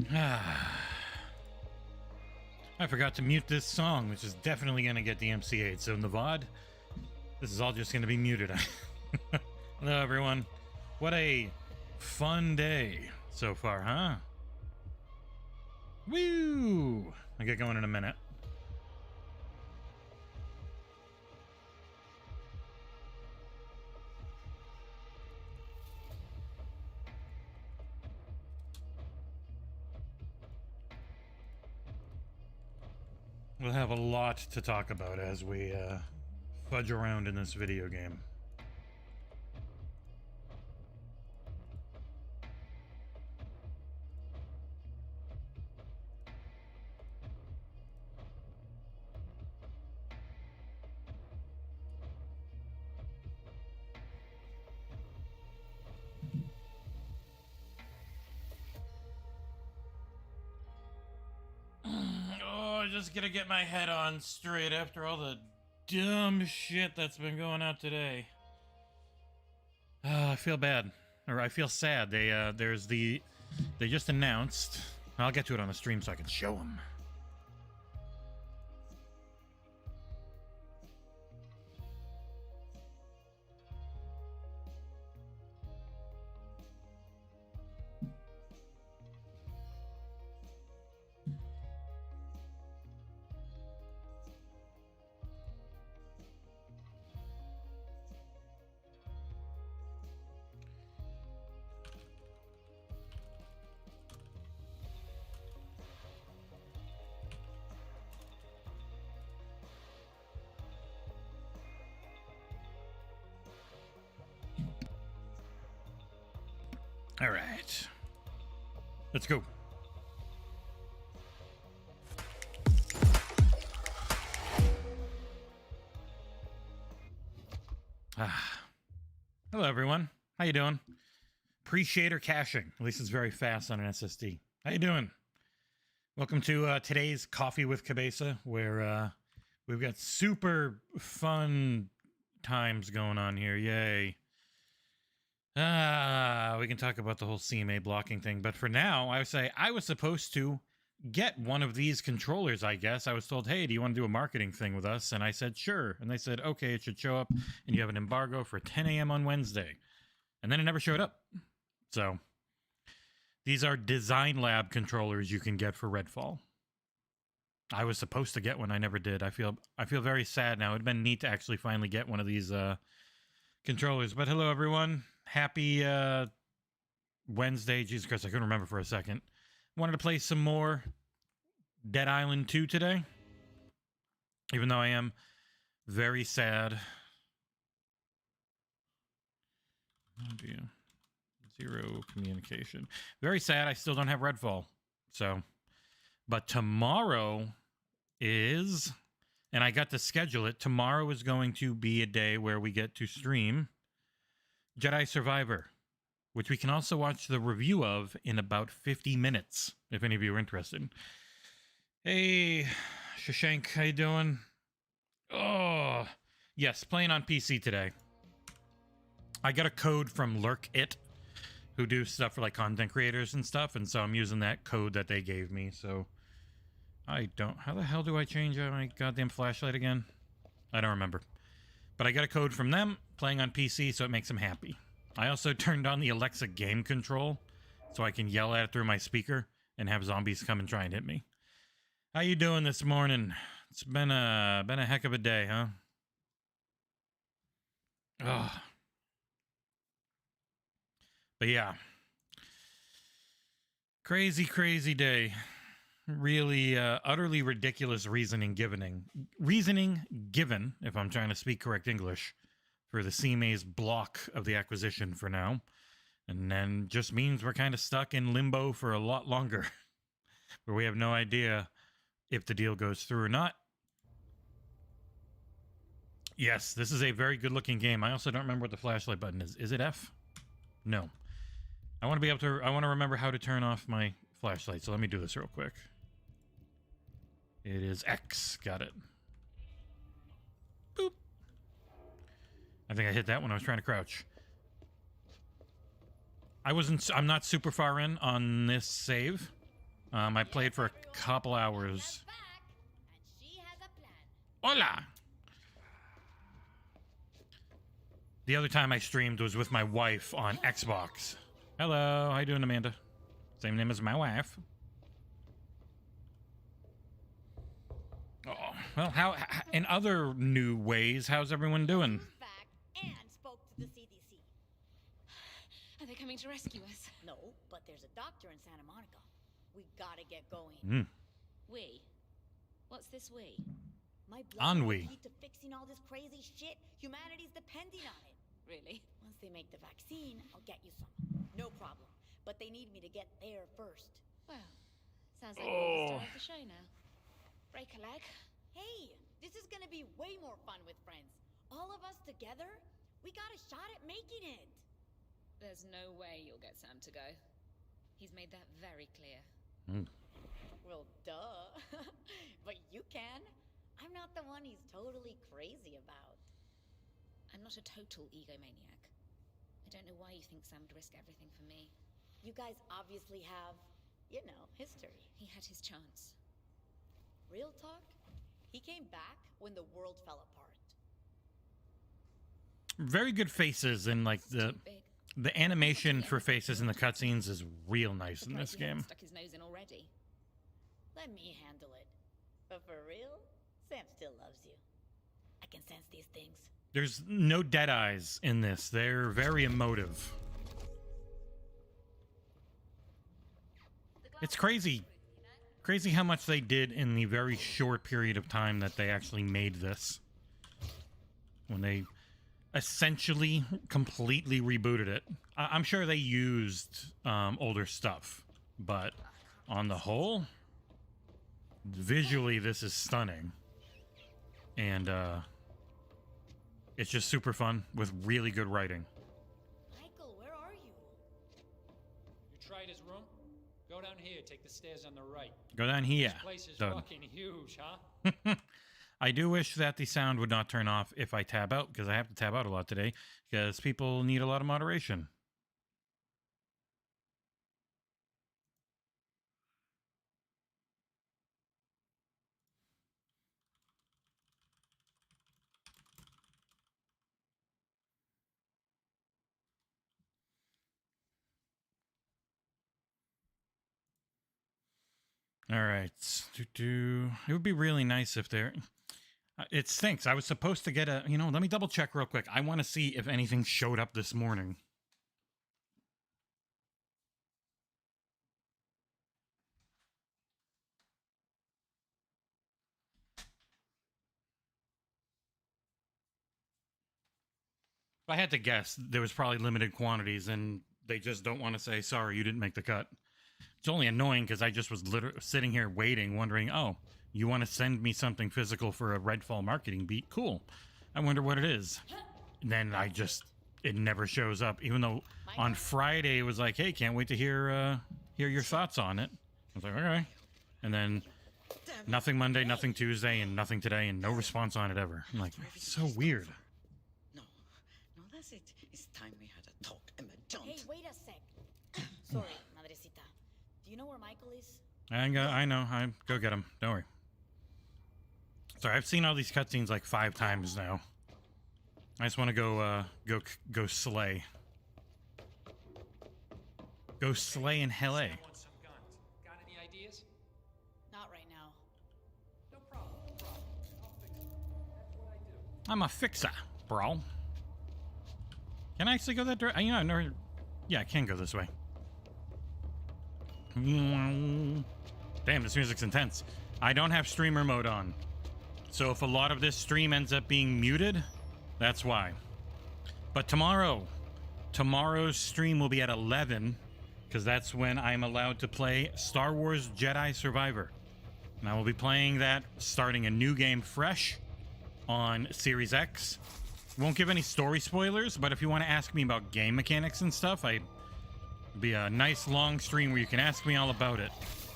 I forgot to mute this song, which is definitely going to get DMCA'd. So in the VOD, this is all just going to be muted. Hello, everyone. What a fun day so far, huh? Woo! I'll get going in a minute. We'll have a lot to talk about as we fudge around in this video game. Just gonna get my head on straight after all the dumb shit that's been going on today. I feel bad, or I feel sad. They just announced. I'll get to it on the stream so I can show them. All right, let's go. Hello, everyone. How you doing? Appreciator caching. At least it's very fast on an SSD. How you doing? Welcome to today's Coffee with Cabesa, where we've got super fun times going on here. Yay. We can talk about the whole CMA blocking thing, but for now, I would say I was supposed to get one of these controllers, I guess. I was told, hey, do you want to do a marketing thing with us? And I said, sure. And they said, okay, it should show up, and you have an embargo for 10 a.m. on Wednesday. And then it never showed up. So, these are Design Lab controllers you can get for Redfall. I was supposed to get one, I never did. I feel very sad now. It'd been neat to actually finally get one of these controllers. But hello, everyone. Happy Wednesday. Jesus Christ, I couldn't remember for a second. Wanted to play some more Dead Island 2 today. Even though I am very sad. Oh dear. Zero communication. Very sad I still don't have Redfall. So, but tomorrow is, and I got to schedule it, tomorrow is going to be a day where we get to stream Jedi Survivor, which we can also watch the review of in about 50 minutes, if any of you are interested. Hey, Shashank, how you doing? Oh, yes, playing on PC today. I got a code from LurkIt, who do stuff for like content creators and stuff, and so I'm using that code that they gave me, so I don't... How the hell do I change my goddamn flashlight again? I don't remember. But I got a code from them, playing on PC, so it makes them happy. I also turned on the Alexa game control, so I can yell at it through my speaker and have zombies come and try and hit me. How you doing this morning? It's been a heck of a day, huh? Ugh. But yeah. Crazy, crazy day. Really utterly ridiculous reasoning given, if I'm trying to speak correct English, for the CMA's block of the acquisition for now. And then just means we're kind of stuck in limbo for a lot longer, where we have no idea if the deal goes through or not. Yes, this is a very good looking game. I also don't remember what the flashlight button is. Is it F? No. I want to remember how to turn off my flashlight, so let me do this real quick. It is X. Got it. Boop. I think I hit that when I was trying to crouch. I'm not super far in on this save, I played for a couple hours. Hola! The other time I streamed was with my wife on Xbox. Hello, how you doing, Amanda? Same name as my wife. Oh, well, how in other new ways, how's everyone doing? And spoke to the CDC. Are they coming to rescue us? No, but there's a doctor in Santa Monica. We gotta get going. We? What's this we? My blood Ennui. key to fixing all this crazy shit. Humanity's depending on it. Really? Once they make the vaccine, I'll get you some. No problem. But they need me to get there first. Well, sounds like we're the star of the show now. Break a leg. Hey, this is gonna be way more fun with friends. All of us together, we got a shot at making it. There's no way you'll get Sam to go. He's made that very clear. Well, duh. But you can. I'm not the one he's totally crazy about. I'm not a total egomaniac. I don't know why you think Sam would risk everything for me. You guys obviously have, you know, history. He had his chance. Real talk? He came back when the world fell apart. Very good faces, and like the animation for faces in the cutscenes is real nice in this game. Stuck his nose in already. Let me handle it. But for real, Sam still loves you. I can sense these things. There's no dead eyes in this. They're very emotive. It's crazy. Crazy how much they did in the very short period of time that they actually made this. When they essentially completely rebooted it. I'm sure they used older stuff, but on the whole, visually this is stunning. And it's just super fun with really good writing. Michael, where are you? You tried his room? Go down here, take the stairs on the right. Go down here. This place is Done. fucking huge, huh? I do wish that the sound would not turn off if I tab out, because I have to tab out a lot today, because people need a lot of moderation. All right. It would be really nice if there... It stinks. I was supposed to get a... You know, let me double check real quick. I want to see if anything showed up this morning. If I had to guess, there was probably limited quantities, and they just don't want to say, sorry, you didn't make the cut. It's only annoying because I just was literally sitting here waiting, wondering, oh, you want to send me something physical for a Redfall marketing beat? Cool. I wonder what it is. And then it never shows up, even though on Friday it was like, hey, can't wait to hear your thoughts on it. I was like, okay. And then nothing Monday, nothing Tuesday, and nothing today, and no response on it ever. I'm like, it's so weird. No, that's it. It's time we had a talk, Emma. Don't. Hey, wait a sec. Sorry, Madrecita. Do you know where Michael is? I know. I go get him. Don't worry. Sorry, I've seen all these cutscenes like 5 times now. I just want to go slay. Go slay in Hell. Sam wants some guns. Got any ideas? Not right now. No problem. I'll fix it. That's what I do. I'm a fixer, bro. Can I actually go that direction? You know, I've never... Yeah, I can go this way. Damn, this music's intense. I don't have streamer mode on. So if a lot of this stream ends up being muted, that's why. But tomorrow's stream will be at 11, because that's when I'm allowed to play Star Wars Jedi Survivor. And I will be playing that, starting a new game fresh on Series X. Won't give any story spoilers, but if you want to ask me about game mechanics and stuff, it'll be a nice long stream where you can ask me all about it.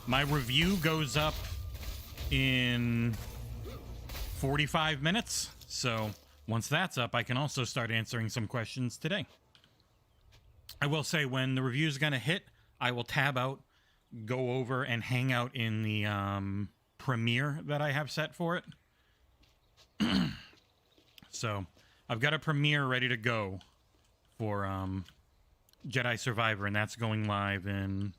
My review goes up in 45 minutes, so once that's up, I can also start answering some questions today. I will say when the review is going to hit, I will tab out, go over and hang out in the premiere that I have set for it. So I've got a premiere ready to go for Jedi Survivor, and that's going live in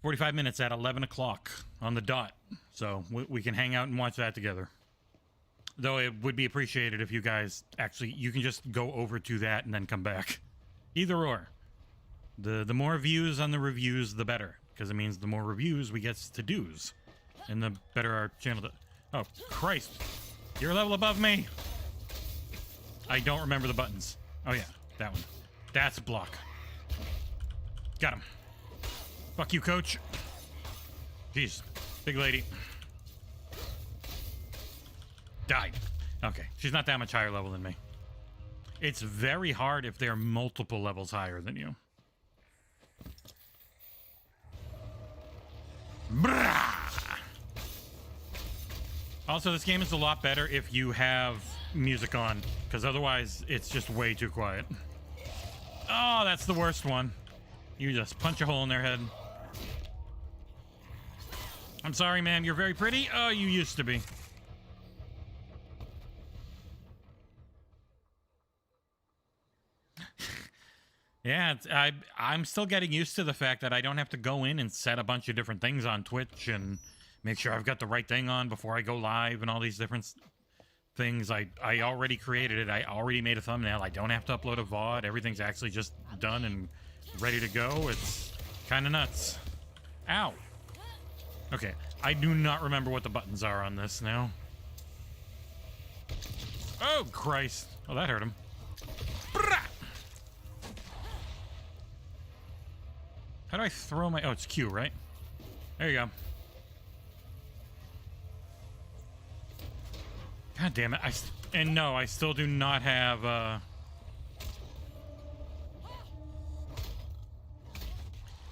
45 minutes at 11 o'clock on the dot. So we can hang out and watch that together. Though it would be appreciated if you guys actually, you can just go over to that and then come back. Either or. The more views on the reviews, the better. Because it means the more reviews we get to do's. And the better our channel does. Oh, Christ. You're a level above me. I don't remember the buttons. Oh, yeah. That one. That's block. Got him. Fuck you, coach. Jeez. Big lady. Died. Okay. She's not that much higher level than me. It's very hard if they're multiple levels higher than you. Brah! Also, this game is a lot better if you have music on, because otherwise it's just way too quiet. Oh, that's the worst one. You just punch a hole in their head. I'm sorry, ma'am. You're very pretty. Oh, you used to be. Yeah, I'm still getting used to the fact that I don't have to go in and set a bunch of different things on Twitch and make sure I've got the right thing on before I go live and all these different things. I already created it. I already made a thumbnail. I don't have to upload a VOD. Everything's actually just done and ready to go. It's kind of nuts. Ow. Okay, I do not remember what the buttons are on this now. Oh, Christ. Oh, that hurt him. Brah! How do I throw my... Oh, it's Q, right? There you go. God damn it. And no, I still do not have...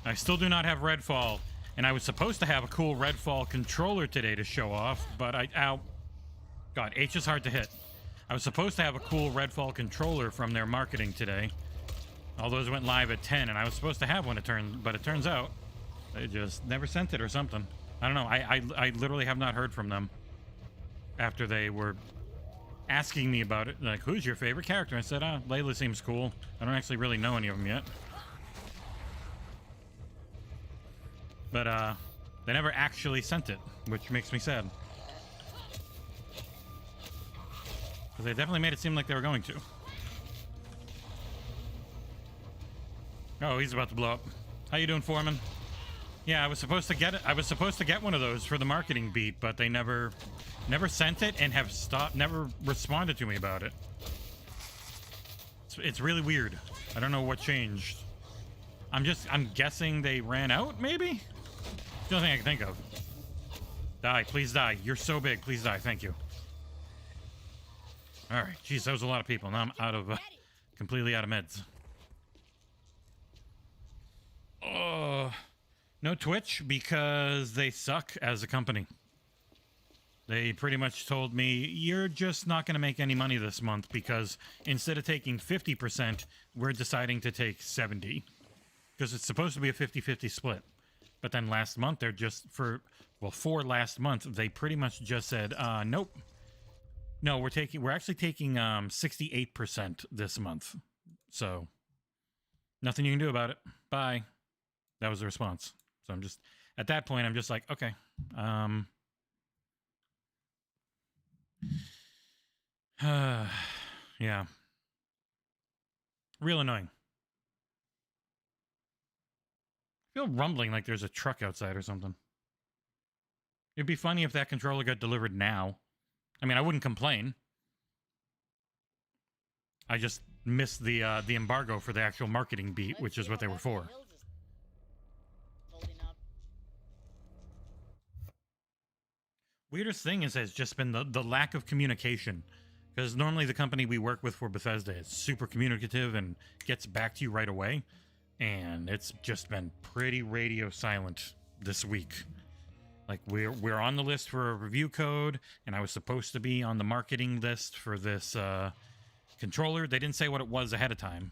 I still do not have Redfall. And I was supposed to have a cool Redfall controller today to show off, but Ow. God, H is hard to hit. I was supposed to have a cool Redfall controller from their marketing today. All those went live at 10, and I was supposed to have one, but it turns out they just never sent it or something. I don't know. I literally have not heard from them after they were asking me about it. Like, who's your favorite character? I said, Layla seems cool. I don't actually really know any of them yet. But, they never actually sent it, which makes me sad. Because they definitely made it seem like they were going to. Oh, he's about to blow up. How you doing, Foreman? Yeah, I was supposed to get it. I was supposed to get one of those for the marketing beat, but they never sent it and have never responded to me about it. It's really weird. I don't know what changed. I'm guessing they ran out, maybe? The only thing I can think of. Die, please die. You're so big. Please die. Thank you. All right. Jeez, that was a lot of people. Now I'm out of, completely out of meds. No Twitch because they suck as a company. They pretty much told me, you're just not going to make any money this month because instead of taking 50%, we're deciding to take 70%. Because it's supposed to be a 50-50 split. But then last month, they're just for last month, they pretty much just said, nope. No, we're actually taking 68% this month. So nothing you can do about it. Bye. That was the response. So I'm just, at that point, I'm just like, okay. Yeah. Real annoying. I feel rumbling like there's a truck outside or something. It'd be funny if that controller got delivered now. I mean, I wouldn't complain. I just missed the embargo for the actual marketing beat, which is what they were for. Weirdest thing has just been the lack of communication. Because normally the company we work with for Bethesda is super communicative and gets back to you right away. And it's just been pretty radio silent this week. Like, we're on the list for a review code, and I was supposed to be on the marketing list for this controller. They didn't say what it was ahead of time.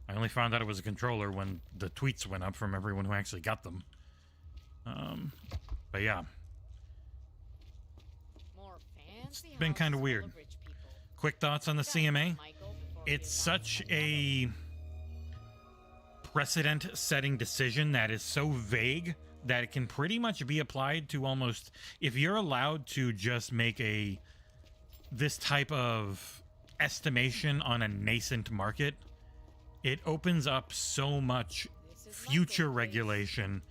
I only found out it was a controller when the tweets went up from everyone who actually got them. But yeah, More fancy been kinda houses full weird. of rich people. quick thoughts on the Tell me, CMA. Michael, before we It's knock such on the door. a precedent-setting decision that is so vague that it can pretty much be applied to almost, if you're allowed to just make this type of estimation on a nascent market, it opens up so much This is future Michael's place. regulation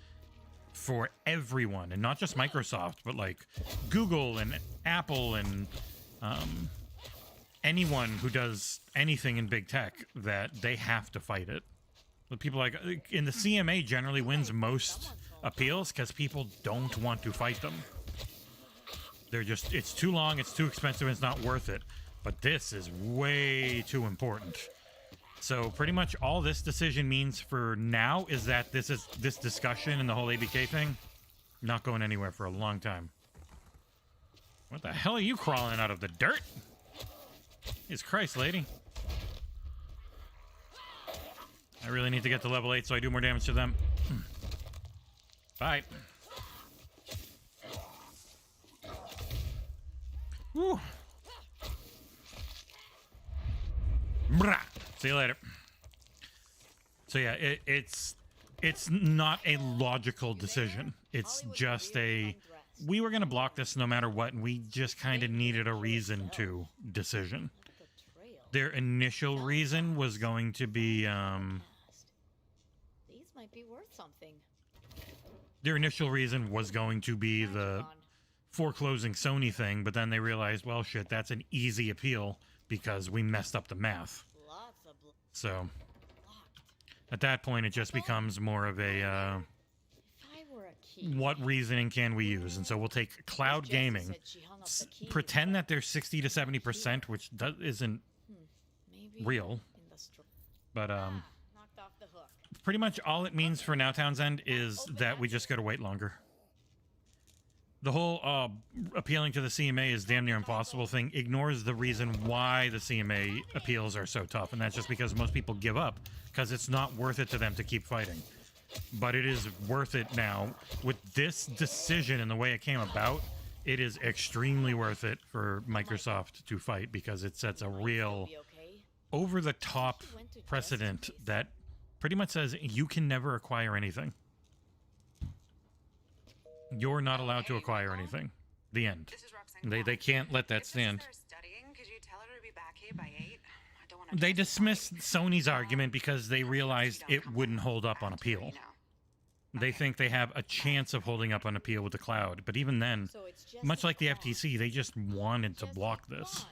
for everyone, and not just Microsoft, but like Google and Apple and anyone who does anything in big tech, that they have to fight it. The people like in the CMA generally wins most appeals because people don't want to fight them. They're just, it's too long, it's too expensive, it's not worth it. But this is way too important. So pretty much all this decision means for now is that this discussion and the whole ABK thing not going anywhere for a long time. What the hell are you crawling out of the dirt? Jesus Christ, lady. I really need to get to level 8 so I do more damage to them. Bye. Woo. Brah. See you later. So yeah, it's not a logical decision. It's just a, we were going to block this no matter what, and we just kind of needed a reason to decision. The trail. Their initial reason was going to be, These might be worth something. their initial reason was going to be the Gone. foreclosing Sony thing, but then they realized, well, shit, that's an easy appeal because we messed up the math. Lots of So blocked. at that point, it just becomes more of a, If I were a key. what reasoning can we use? And so we'll take cloud Jessie gaming, said she hung up the key pretend that they're 60 to 70%, which isn't Maybe real, in the but knocked off the hook. pretty much all it means for now, Townsend, is that we just gotta wait longer. The whole appealing to the CMA is damn near impossible thing ignores the reason why the CMA appeals are so tough, and that's just because most people give up because it's not worth it to them to keep fighting. But it is worth it now. With this decision and the way it came about, it is extremely worth it for Microsoft to fight because it sets a real Be okay. over-the-top precedent that pretty much says you can never acquire anything. You're not allowed to acquire anything. The end. This is Roxanne. They can't let that If stand. this is her studying, could you tell her to be back here by 8? I don't want to. They dismissed Sony's argument because they realized it wouldn't hold up on appeal. They think they have a chance of holding up on appeal with the cloud, but even then, So it's just much like the gone. FTC, they just wanted to Just block this. gone.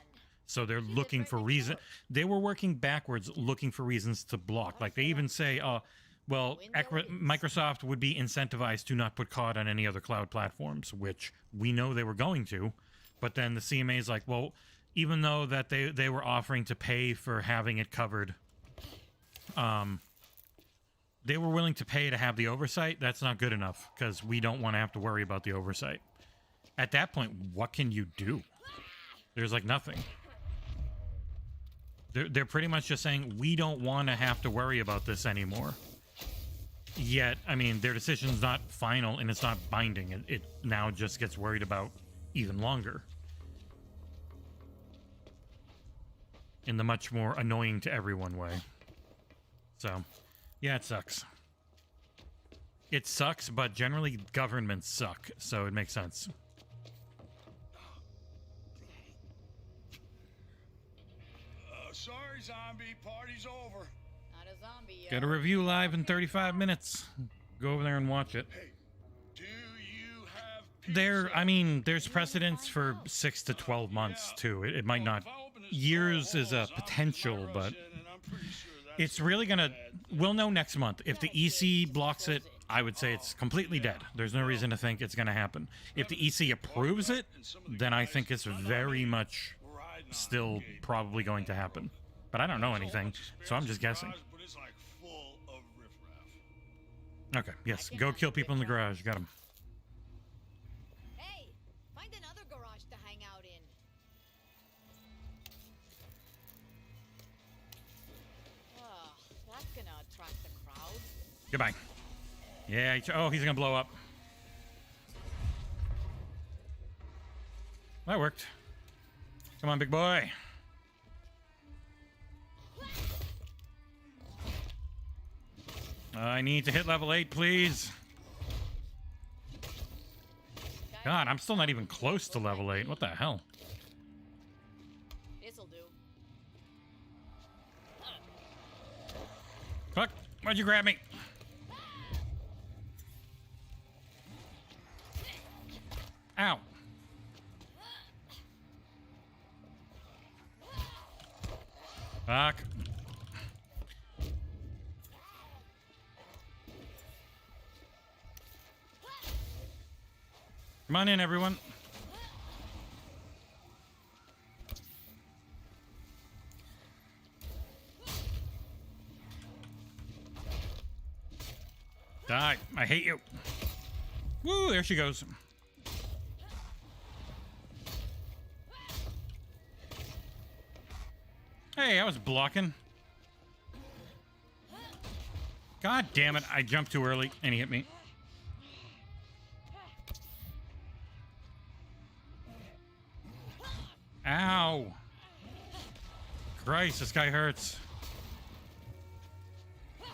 So they're looking for reason. They were working backwards, looking for reasons to block. Like they even say, well, Microsoft would be incentivized to not put COD on any other cloud platforms, which we know they were going to. But then the CMA is like, well, even though that they were offering to pay for having it covered, they were willing to pay to have the oversight. That's not good enough because we don't want to have to worry about the oversight. At that point, what can you do? There's like nothing. They're pretty much just saying, we don't want to have to worry about this anymore. Yet, I mean, their decision's not final and it's not binding. It now just gets worried about even longer. In the much more annoying to everyone way. So, yeah, it sucks. It sucks, but generally governments suck, so it makes sense. Sorry, zombie. Party's over. Not a zombie yet. Got a review live in 35 minutes. Go over there and watch it. Hey, do you have I mean, there's precedence for 6 to 12 months, too. It might not... Years is a potential, but it's really gonna... We'll know next month. If the EC blocks it, I would say it's completely dead. There's no reason to think it's gonna happen. If the EC approves it, then I think it's very much still probably going to happen. But I don't know anything, so I'm just guessing. But it's like full of riffraff. Okay, yes. Go kill people in the garage. Got them. Hey, find another garage to hang out in. Oh, that's gonna attract the crowd. Goodbye. Yeah, oh, he's gonna blow up. That worked. Come on, big boy. I need to hit level 8, please. God, I'm still not even close to level 8. What the hell? This'll do. Fuck! Why'd you grab me? Ow. Fuck. Come on in, everyone. Die. I hate you. Woo, there she goes. Hey, I was blocking. God damn it, I jumped too early and he hit me. Ow. Christ, this guy hurts. I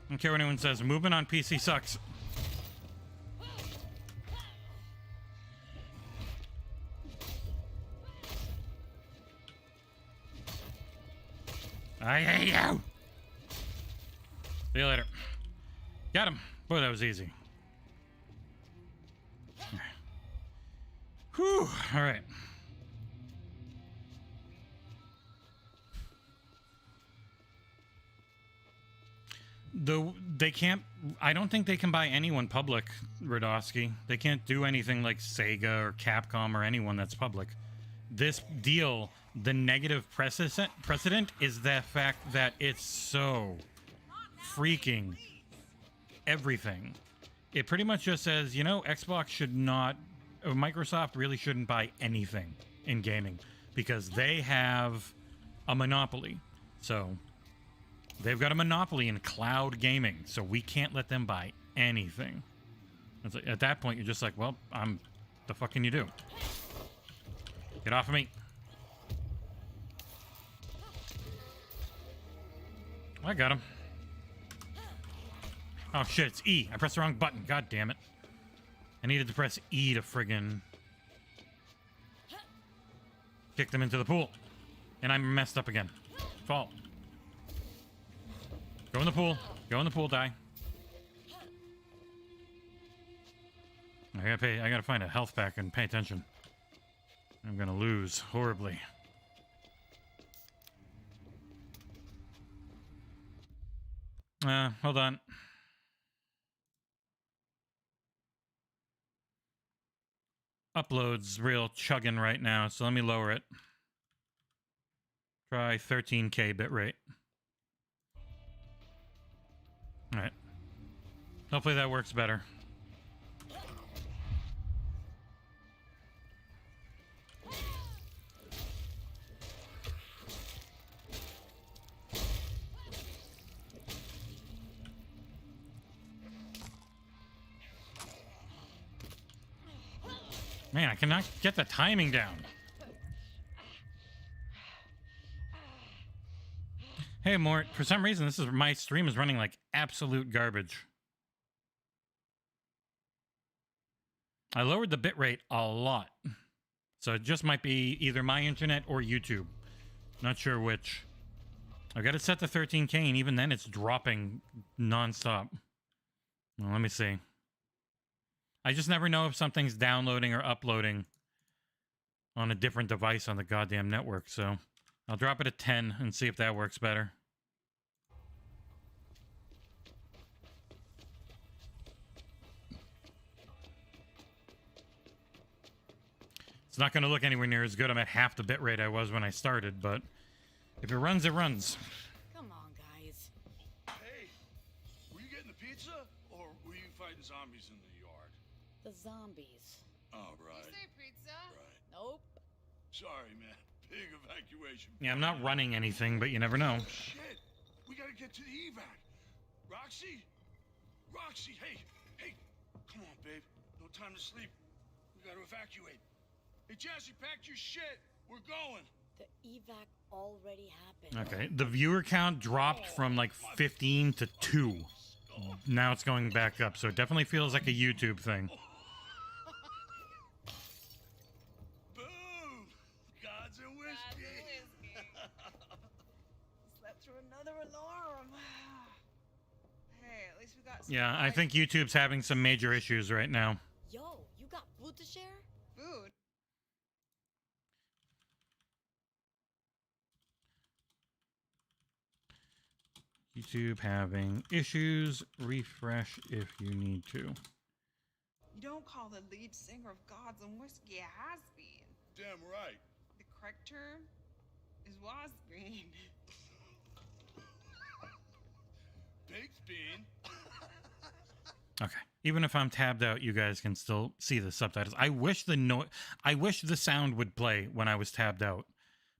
don't care what anyone says. Movement on PC sucks. I hate you. See you later. Got him. Boy, that was easy. Whew. All right. They can't. I don't think they can buy anyone public, Radosky. They can't do anything like Sega or Capcom or anyone that's public. This deal, the negative precedent is the fact that it's so freaking everything. It pretty much just says, you know, Xbox should not, Microsoft really shouldn't buy anything in gaming because they have a monopoly. So they've got a monopoly in cloud gaming, so we can't let them buy anything. It's like, at that point, you're just like, well, the fuck can you do? Get off of me. I got him. Oh shit, it's E. I pressed the wrong button. God damn it. I needed to press E to friggin' kick them into the pool. And I messed up again. Fall. Go in the pool. Go in the pool, die. I gotta find a health pack and pay attention. I'm gonna lose horribly. Hold on. Upload's real chugging right now, so let me lower it. Try 13K bitrate. Alright. Hopefully that works better. Man, I cannot get the timing down. Hey, Mort, for some reason, my stream is running like absolute garbage. I lowered the bitrate a lot. So it just might be either my internet or YouTube. Not sure which. I've got it set to 13K, and even then it's dropping nonstop. Well, let me see. I just never know if something's downloading or uploading on a different device on the goddamn network, so I'll drop it at 10 and see if that works better. It's not going to look anywhere near as good. I'm at half the bitrate I was when I started, but if it runs, it runs. Come on, guys. Hey, were you getting the pizza, or were you fighting zombies in the yard? The zombies. Oh, right. You say pizza? Right. Nope. Sorry, man. Big evacuation. Yeah, I'm not running anything, but you never know. Oh, shit. We gotta get to the evac. Roxy? Roxy, hey. Hey. Come on, babe. No time to sleep. We gotta evacuate. Hey, Jesse, pack your shit. We're going. The evac already happened. Okay, the viewer count dropped from like 15 to 2. Now it's going back up, so it definitely feels like a YouTube thing. Boom! Gods and whiskey. Slept through another alarm. Hey, at least we got some Yeah, I light. think YouTube's having some major issues right now. Yo, you got food to share? Food. YouTube having issues. Refresh if you need to. You don't call the lead singer of Gods and Whiskey a has-been. Damn right. The correct term is was-been. Baked bean. Okay. Even if I'm tabbed out, you guys can still see the subtitles. I wish the sound would play when I was tabbed out.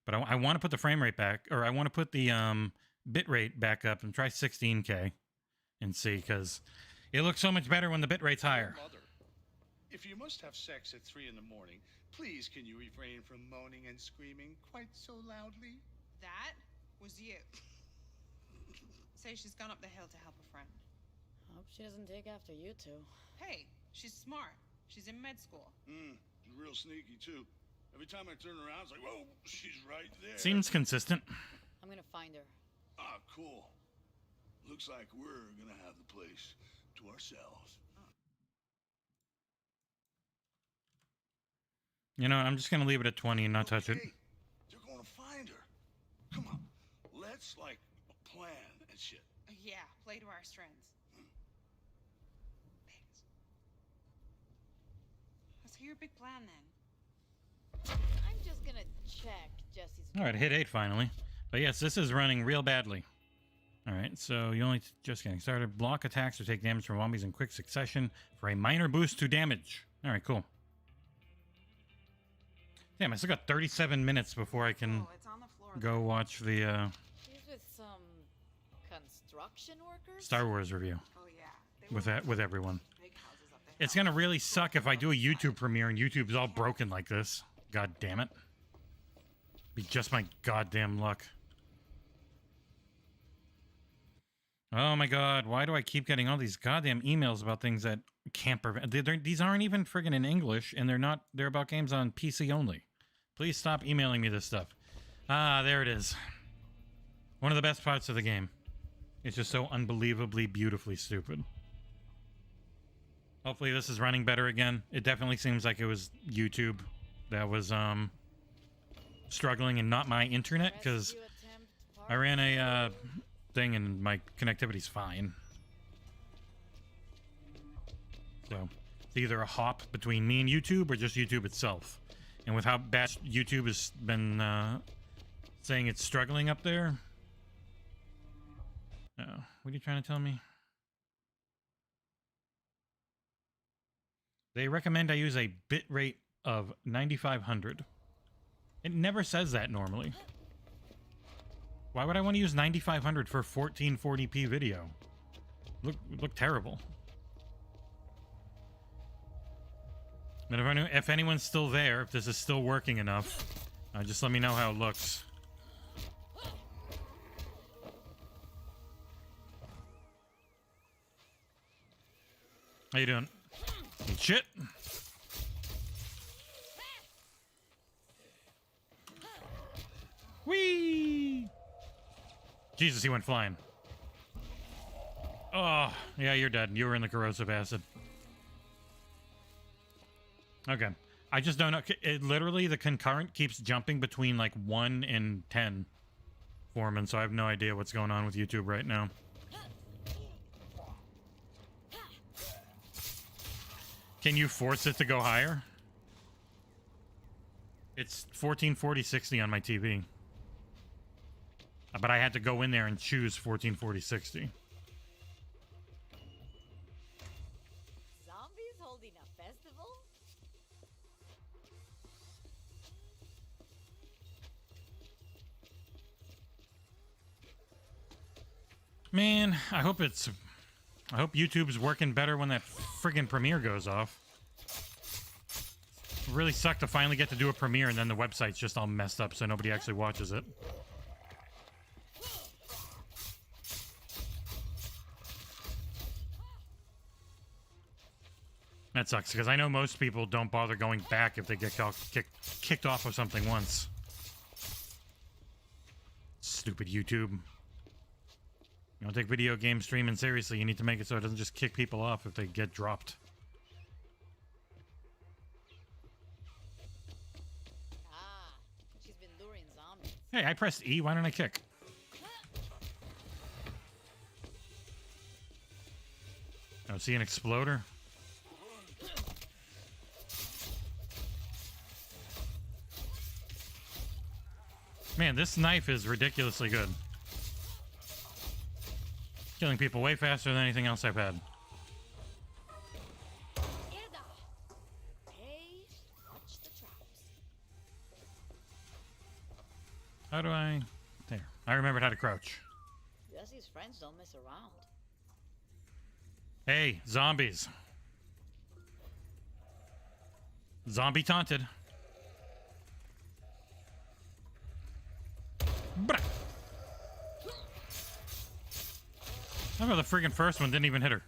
But I want to put the frame rate back, or I want to put the bit rate back up and try 16K and see, because it looks so much better when the bit rate's higher. Mother, if you must have sex at 3 in the morning, please can you refrain from moaning and screaming quite so loudly? That was you. Say she's gone up the hill to help a friend. Hope she doesn't take after you two. Hey, she's smart. She's in med school. She's real sneaky, too. Every time I turn around, it's like, whoa, she's right there. Seems consistent. I'm gonna find her. Ah, cool. Looks like we're gonna have the place to ourselves. You know, I'm just going to leave it at 20 and not touch it. Okay, you're gonna find her. Come on, let's, like, plan and shit. Yeah, play to our strengths. Thanks. Let's hear your big plan then. I'm just gonna check Jesse's. All right, hit 8 finally. But yes, this is running real badly. All right, so you only just getting started. Block attacks or take damage from zombies in quick succession for a minor boost to damage. All right, cool. Damn, I still got 37 minutes before I can Oh, it's on the floor. go watch the She's with some construction workers. Star Wars review Oh yeah. with everyone. Big houses up there. It's gonna really suck if I do a YouTube premiere and YouTube's all broken like this. God damn it. Be just my goddamn luck. Oh my god, why do I keep getting all these goddamn emails about things that can't prevent? These aren't even friggin' in English, and they're about games on PC only. Please stop emailing me this stuff. Ah, there it is. One of the best parts of the game. It's just so unbelievably beautifully stupid. Hopefully this is running better again. It definitely seems like it was YouTube that was struggling and not my internet, because Rescue attempt I ran a thing and my connectivity's fine. So it's either a hop between me and YouTube or just YouTube itself. And with how bad YouTube has been saying it's struggling up there. Oh, what are you trying to tell me? They recommend I use a bit rate of 9500. It never says that normally. Why would I want to use 9500 for 1440p video? Look terrible. But if anyone's still there, if this is still working enough, just let me know how it looks. How you doing? Shit. Whee! Jesus, he went flying. Oh, yeah, you're dead. You were in the corrosive acid. Okay. I just don't know. It literally, the concurrent keeps jumping between like 1 and 10 Foreman, so I have no idea what's going on with YouTube right now. Can you force it to go higher? It's 1440/60 on my TV. But I had to go in there and choose 1440/60. Zombies holding a festival? Man, I hope YouTube's working better when that friggin' premiere goes off. Really sucked to finally get to do a premiere and then the website's just all messed up so nobody actually watches it. That sucks, because I know most people don't bother going back if they get kicked off of something once. Stupid YouTube. You don't take video game streaming seriously. You need to make it so it doesn't just kick people off if they get dropped. Ah, she's been luring zombies. Hey, I pressed E. Why don't I kick? Oh, see an exploder? Man, this knife is ridiculously good. Killing people way faster than anything else I've had. Hey, watch the traps. How do I... There. I remembered how to crouch. Jesse's friends don't mess around. Hey, zombies. Zombie taunted. Brah. I know the friggin' first one didn't even hit her.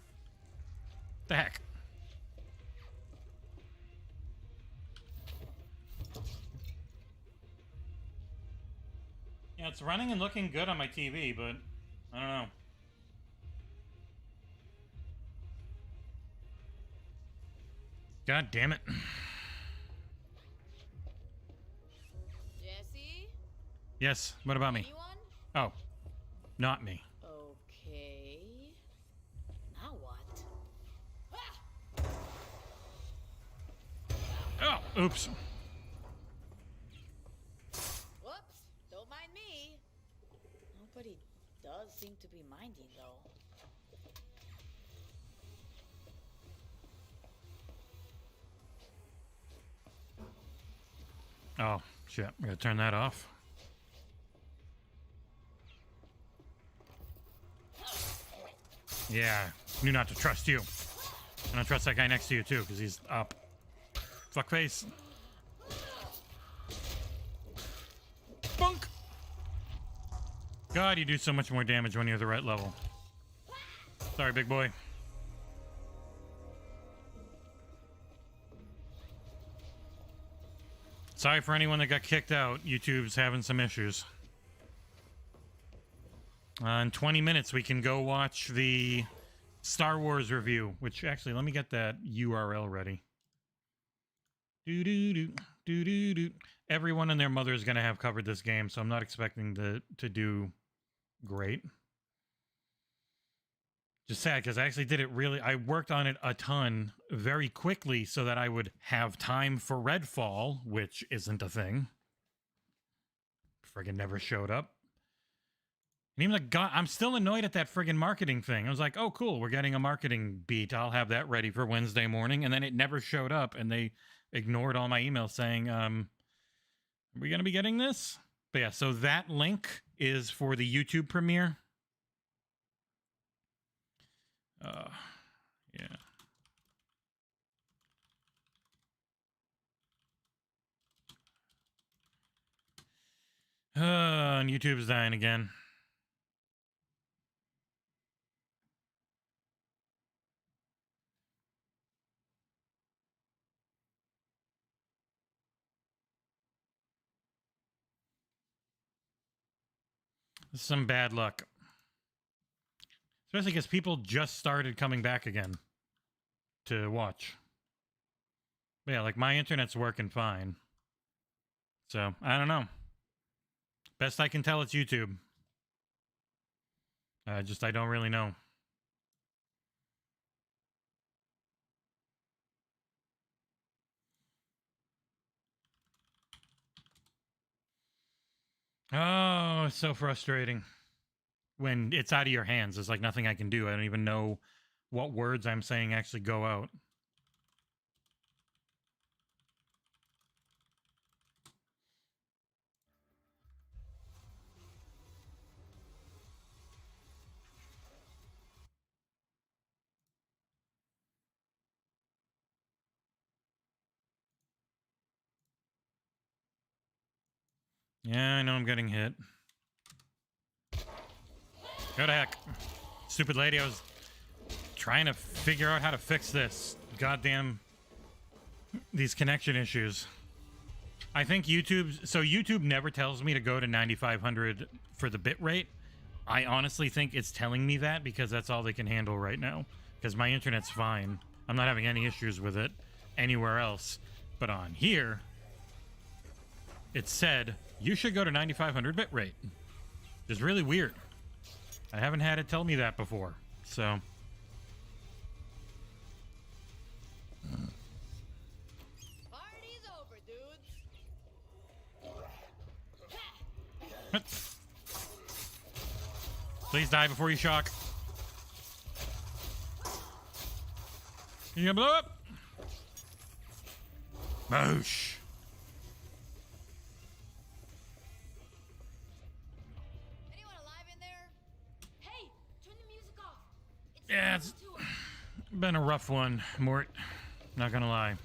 The heck? Yeah, it's running and looking good on my TV, but I don't know. God damn it. Jesse? Yes, what about me? Anyone? Oh, not me. Okay. Now what? Oh, oops. Whoops! Don't mind me. Nobody does seem to be minding, though. Oh, shit. We gotta turn that off. Yeah, knew not to trust you. I don't trust that guy next to you, too, because he's up. Fuckface. Bunk! God, you do so much more damage when you're the right level. Sorry, big boy. Sorry for anyone that got kicked out. YouTube's having some issues. In 20 minutes, we can go watch the Star Wars review, which actually, let me get that URL ready. Do-do-do, everyone and their mother is going to have covered this game, so I'm not expecting to do great. Just sad, because I actually did it really... I worked on it a ton very quickly so that I would have time for Redfall, which isn't a thing. Friggin' never showed up. And even I'm still annoyed at that friggin' marketing thing. I was like, oh, cool, we're getting a marketing beat. I'll have that ready for Wednesday morning. And then it never showed up, and they ignored all my emails saying, are we going to be getting this? But yeah, so that link is for the YouTube premiere. Yeah. And YouTube's dying again. This is some bad luck. Especially because people just started coming back again to watch. But yeah, like my internet's working fine. So, I don't know. Best I can tell, it's YouTube. I don't really know. Oh, it's so frustrating. When it's out of your hands, there's like nothing I can do. I don't even know what words I'm saying actually go out. Yeah, I know I'm getting hit. Go to heck. Stupid lady, I was trying to figure out how to fix this. Goddamn. These connection issues. I think YouTube never tells me to go to 9500 for the bit rate. I honestly think it's telling me that because that's all they can handle right now. Because my internet's fine. I'm not having any issues with it anywhere else. But on here, it said, you should go to 9500 bit rate. Which is really weird. I haven't had it tell me that before. So... Party's over, dudes. Please die before you shock. You gonna blow up? Boosh. Anyone alive in there? Hey, turn the music off. Yeah, it's been a rough one, Mort. Not gonna lie.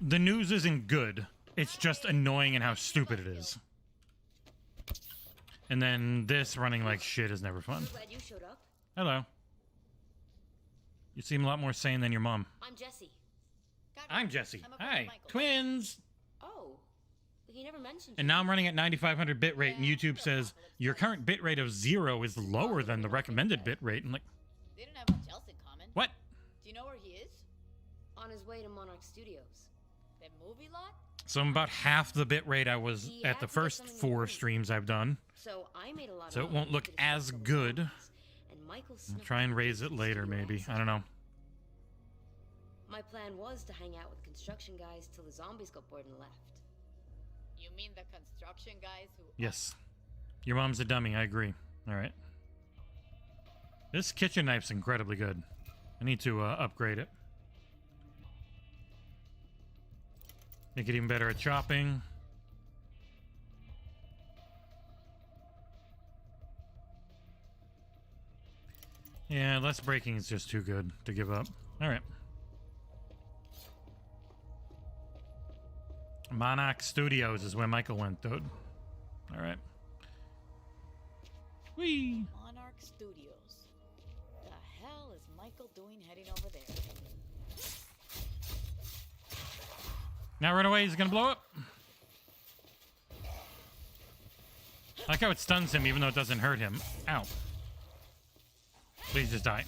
The news isn't good. It's just annoying in how stupid it is. And then this running like shit is never fun. Glad you showed up. Hello. You seem a lot more sane than your mom. I'm Jesse. I'm Jesse. I'm a friend of Hi. Michael's. Twins. Oh, he never mentioned. And now I'm running at 9500 bit rate, and YouTube says your current bit rate of 0 is lower than the recommended bit rate. I'm like, They didn't have much else in common. what? Do you know where he is? on his way to Monarch Studios. That movie lot? So I'm about half the bit rate I was at the first 4 streams I've done. So I made a lot. So of it money won't look to the as shop good. and Michael I'll snuck try and out raise it to later, studio maybe. access. I don't know. My plan was to hang out with construction guys till the zombies got bored and left. You mean the construction guys who... Yes. Your mom's a dummy. I agree. All right. This kitchen knife's incredibly good. I need to upgrade it. Make it even better at chopping. Yeah, less breaking is just too good to give up. All right. Monarch Studios is where Michael went, dude. All right. Whee! Monarch Studios. The hell is Michael doing heading over there? Now run away, he's gonna blow up. I like how it stuns him even though it doesn't hurt him. Ow. Please just die.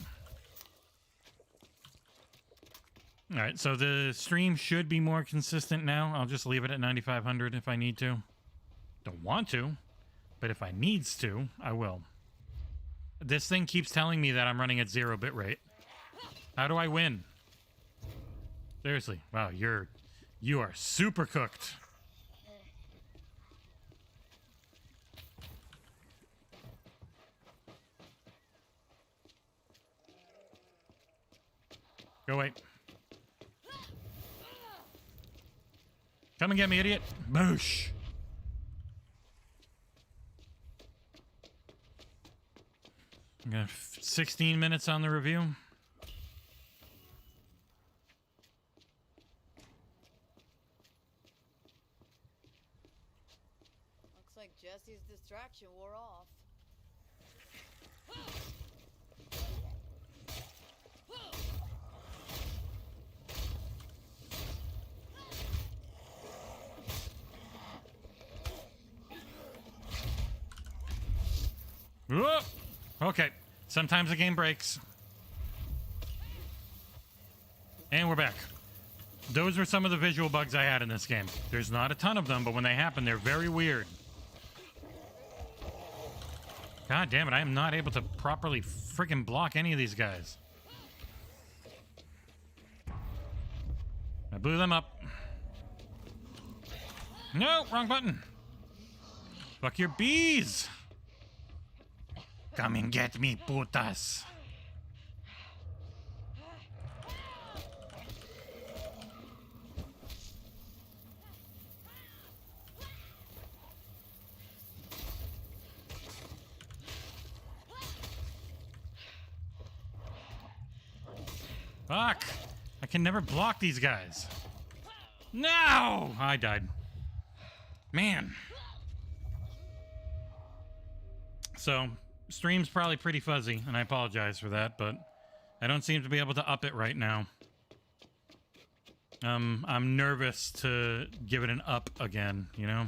Alright, so the stream should be more consistent now. I'll just leave it at 9500 if I need to. Don't want to, but if I needs to, I will. This thing keeps telling me that I'm running at 0 bit rate. How do I win? Seriously. Wow, you are super cooked. Go wait. Come and get me, idiot. Boosh. I got 16 minutes on the review. Looks like Jesse's distraction wore off. Whoa. Okay. Sometimes the game breaks. And we're back. Those were some of the visual bugs I had in this game. There's not a ton of them, but when they happen, they're very weird. God damn it, I am not able to properly freaking block any of these guys. I blew them up. No, wrong button. Fuck your bees. Come and get me, putas. Fuck! I can never block these guys. No! I died. Man. So stream's probably pretty fuzzy, and I apologize for that, but I don't seem to be able to up it right now. I'm nervous to give it an up again, you know?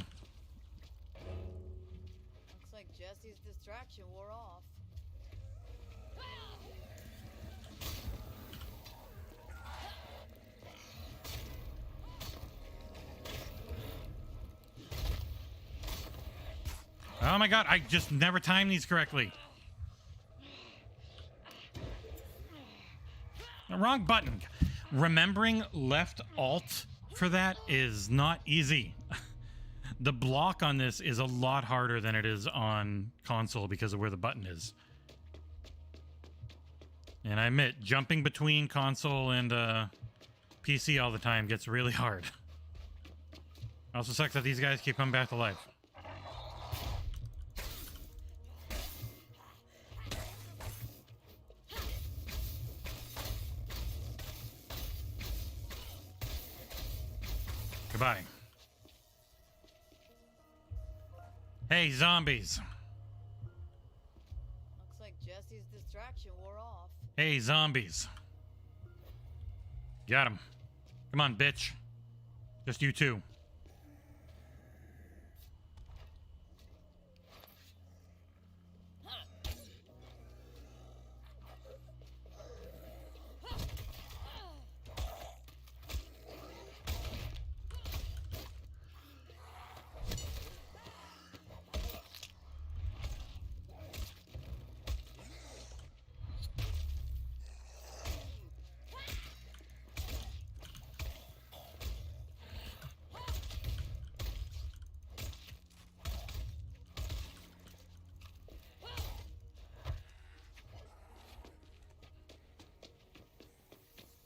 Looks like Jesse's distraction wore off. Oh my god, I just never timed these correctly. The wrong button. Remembering left alt for that is not easy. The block on this is a lot harder than it is on console because of where the button is. And I admit, jumping between console and PC all the time gets really hard. Also sucks that these guys keep coming back to life. Goodbye. Hey, zombies. Looks like Jesse's distraction wore off. Hey, zombies. Got him. Come on, bitch. Just you two.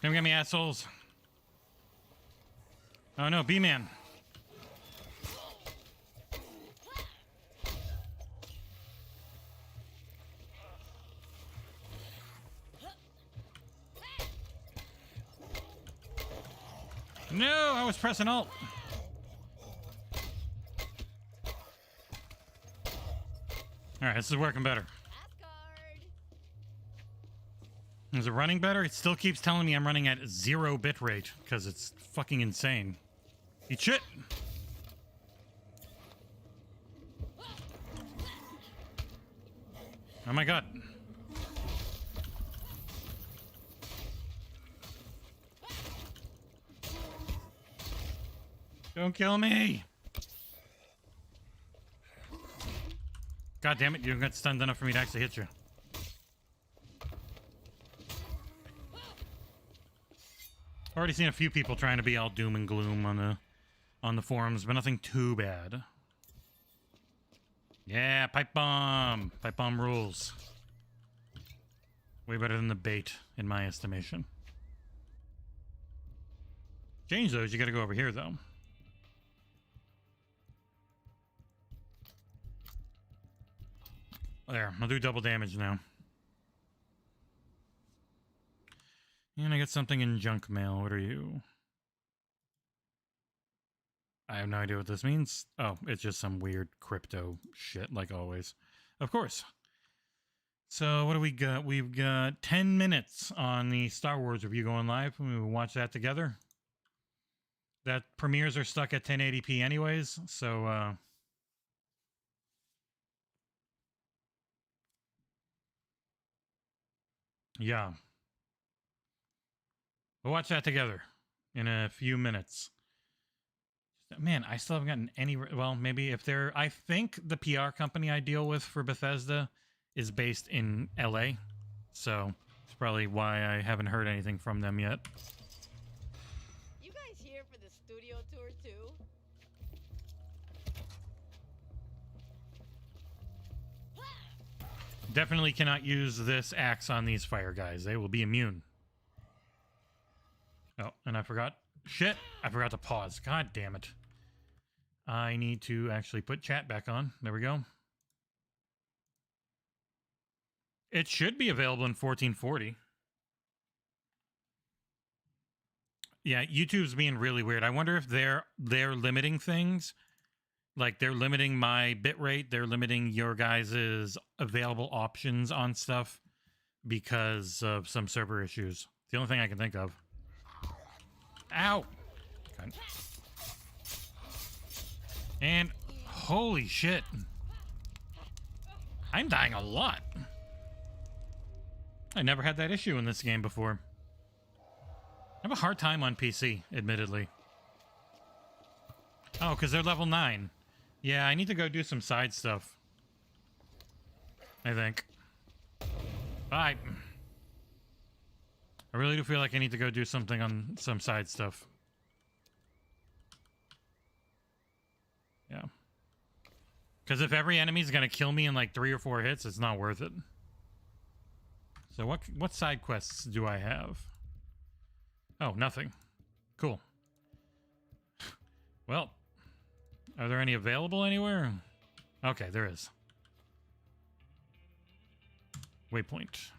Come get me, assholes. Oh no, B-Man. No, I was pressing alt. Alright, this is working better. Is it running better? It still keeps telling me I'm running at 0 bitrate because it's fucking insane. Eat shit! Oh my god. Don't kill me! God damn it, you don't get stunned enough for me to actually hit you. Already seen a few people trying to be all doom and gloom on the forums, but nothing too bad. Yeah, pipe bomb! Pipe bomb rules. Way better than the bait, in my estimation. Change those, you gotta go over here, though. There, I'll do double damage now. And I get something in junk mail. What are you? I have no idea what this means. Oh, it's just some weird crypto shit, like always. Of course. So, what do we got? We've got 10 minutes on the Star Wars review going live. We will watch that together. That premieres are stuck at 1080p anyways, so, yeah. We'll watch that together in a few minutes. Man, I still haven't gotten any... Well, maybe if they're... I think the PR company I deal with for Bethesda is based in LA. So, it's probably why I haven't heard anything from them yet. You guys here for the studio tour too? Definitely cannot use this axe on these fire guys. They will be immune. Oh, and I forgot. Shit! I forgot to pause. God damn it. I need to actually put chat back on. There we go. It should be available in 1440. Yeah, YouTube's being really weird. I wonder if they're limiting things. Like, they're limiting my bitrate. They're limiting your guys' available options on stuff because of some server issues. The only thing I can think of. Ow! Okay. And holy shit. I'm dying a lot. I never had that issue in this game before. I have a hard time on PC, admittedly. Oh, because they're level 9. Yeah, I need to go do some side stuff. I think. Bye. I really do feel like I need to go do something on some side stuff. Yeah. Because if every enemy's going to kill me in like 3 or 4 hits, it's not worth it. So what side quests do I have? Oh, nothing. Cool. Well, are there any available anywhere? Okay, there is. Waypoint.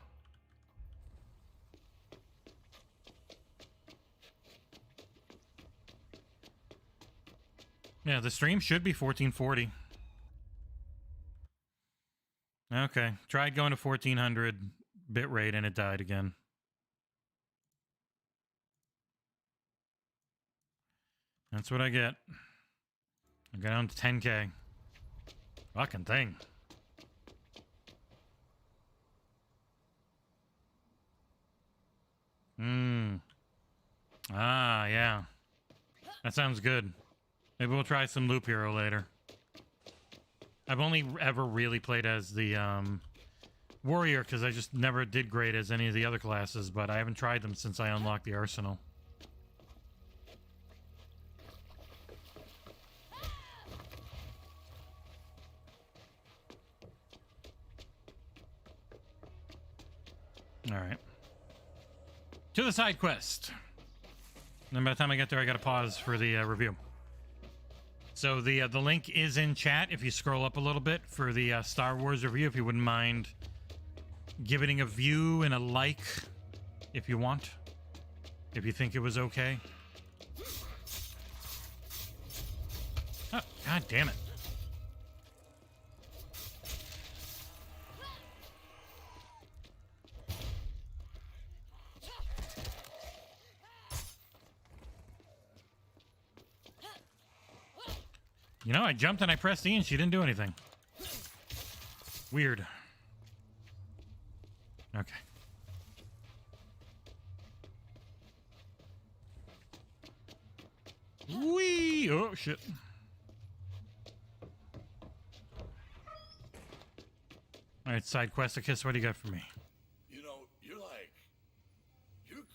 Yeah, the stream should be 1440. Okay, tried going to 1400 bitrate and it died again. That's what I get. I got down to 10K. Fucking thing. Ah, yeah. That sounds good. Maybe we'll try some Loop Hero later. I've only ever really played as the Warrior because I just never did great as any of the other classes, but I haven't tried them since I unlocked the Arsenal. Alright. To the side quest. And then by the time I get there, I gotta pause for the review. So the link is in chat if you scroll up a little bit for the Star Wars review, if you wouldn't mind giving a view and a like if you want. If you think it was okay. Oh, god damn it. You know, I jumped and I pressed E and she didn't do anything. Weird. Okay. Whee! Oh, shit. Alright, side quest, a kiss. What do you got for me? You know, you're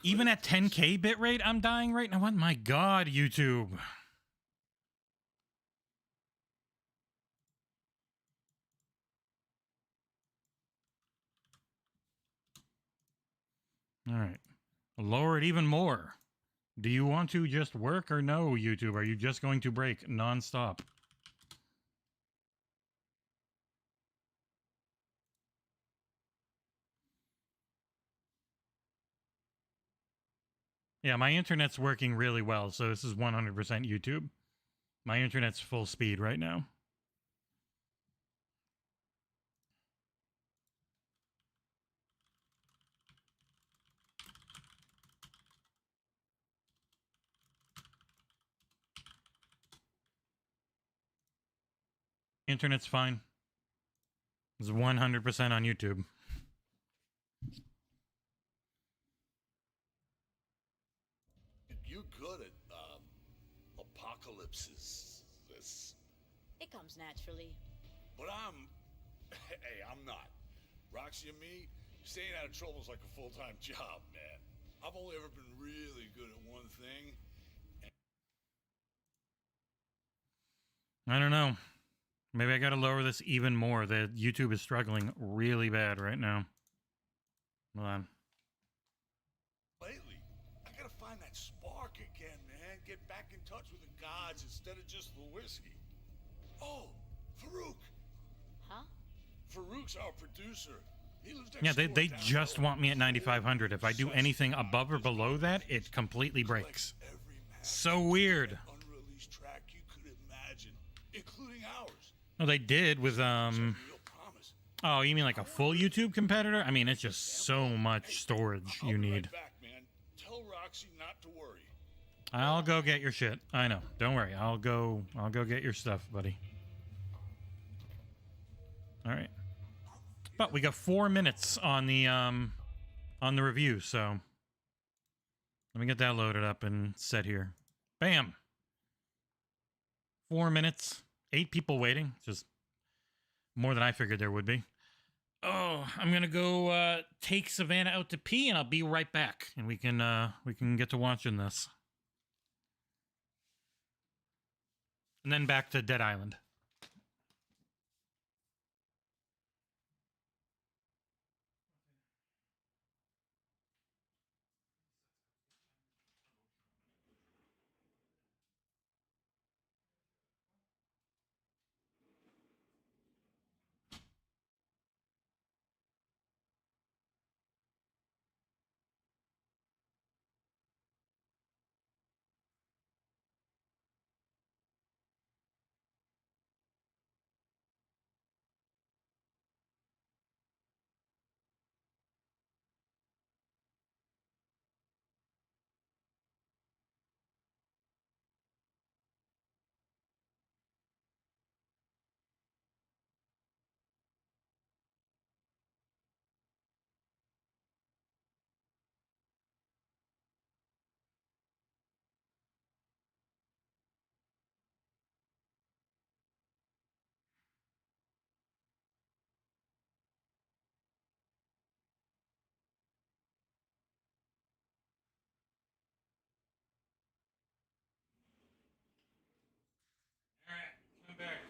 Even at 10K bitrate, I'm dying right now. What? My god, YouTube. All right. Lower it even more. Do you want to just work or no, YouTube? Are you just going to break nonstop? Yeah, my internet's working really well, so this is 100% YouTube. My internet's full speed right now. Internet's fine. It's 100% on YouTube. you're good at apocalypses. It comes naturally. But hey, I'm not. Roxy and me, staying out of trouble is like a full-time job, man. I've only ever been really good at one thing. I don't know. Maybe I gotta lower this even more. The YouTube is struggling really bad right now. Hold on. Lately, I gotta find that spark again, man. Get back in touch with the gods instead of just the whiskey. Oh, Farouk. Huh? Farouk's our producer. He lives next Yeah, door they down just the road. want me at 9,500. If I do anything above or below that, it completely breaks. Every So weird. unreleased track you could imagine, including Oh, they did with It's a real promise. Oh, you mean like a full YouTube competitor? I mean, it's just so much storage I'll you be need. right back, man. Tell Roxy not to worry. I'll go get your shit. I know. Don't worry. I'll go get your stuff, buddy. All right. But we got 4 minutes on the review, so let me get that loaded up and set here. Bam. 4 minutes. 8 people waiting. Just more than I figured there would be. Oh, I'm gonna go take Savannah out to pee, and I'll be right back, and we can get to watching this, and then back to Dead Island. All right, come back.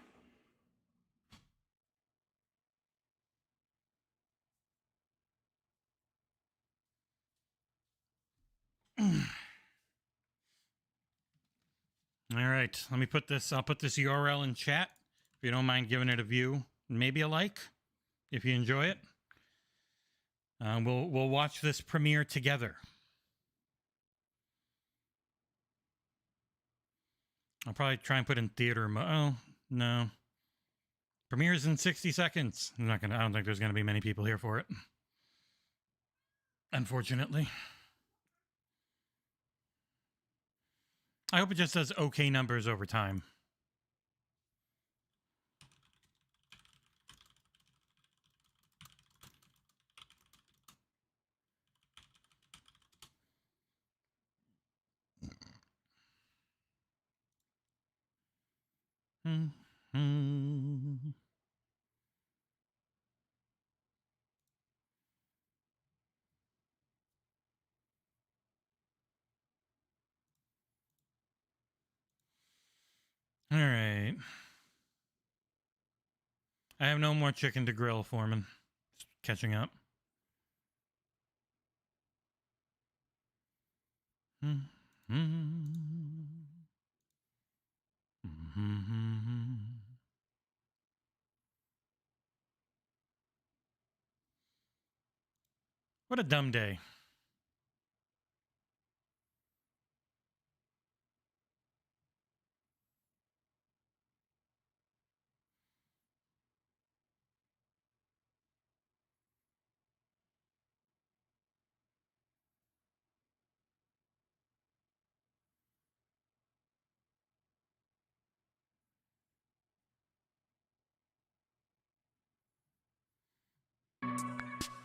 All right, let me put this. I'll put this URL in chat if you don't mind giving it a view, maybe a like if you enjoy it. We'll watch this premiere together. I'll probably try and put in theater mode. Oh no, premieres in 60 seconds. I don't think there's gonna be many people here for it, unfortunately. I hope it just does okay numbers over time. All right. I have no more chicken to grill, Foreman. Just catching up. What a dumb day.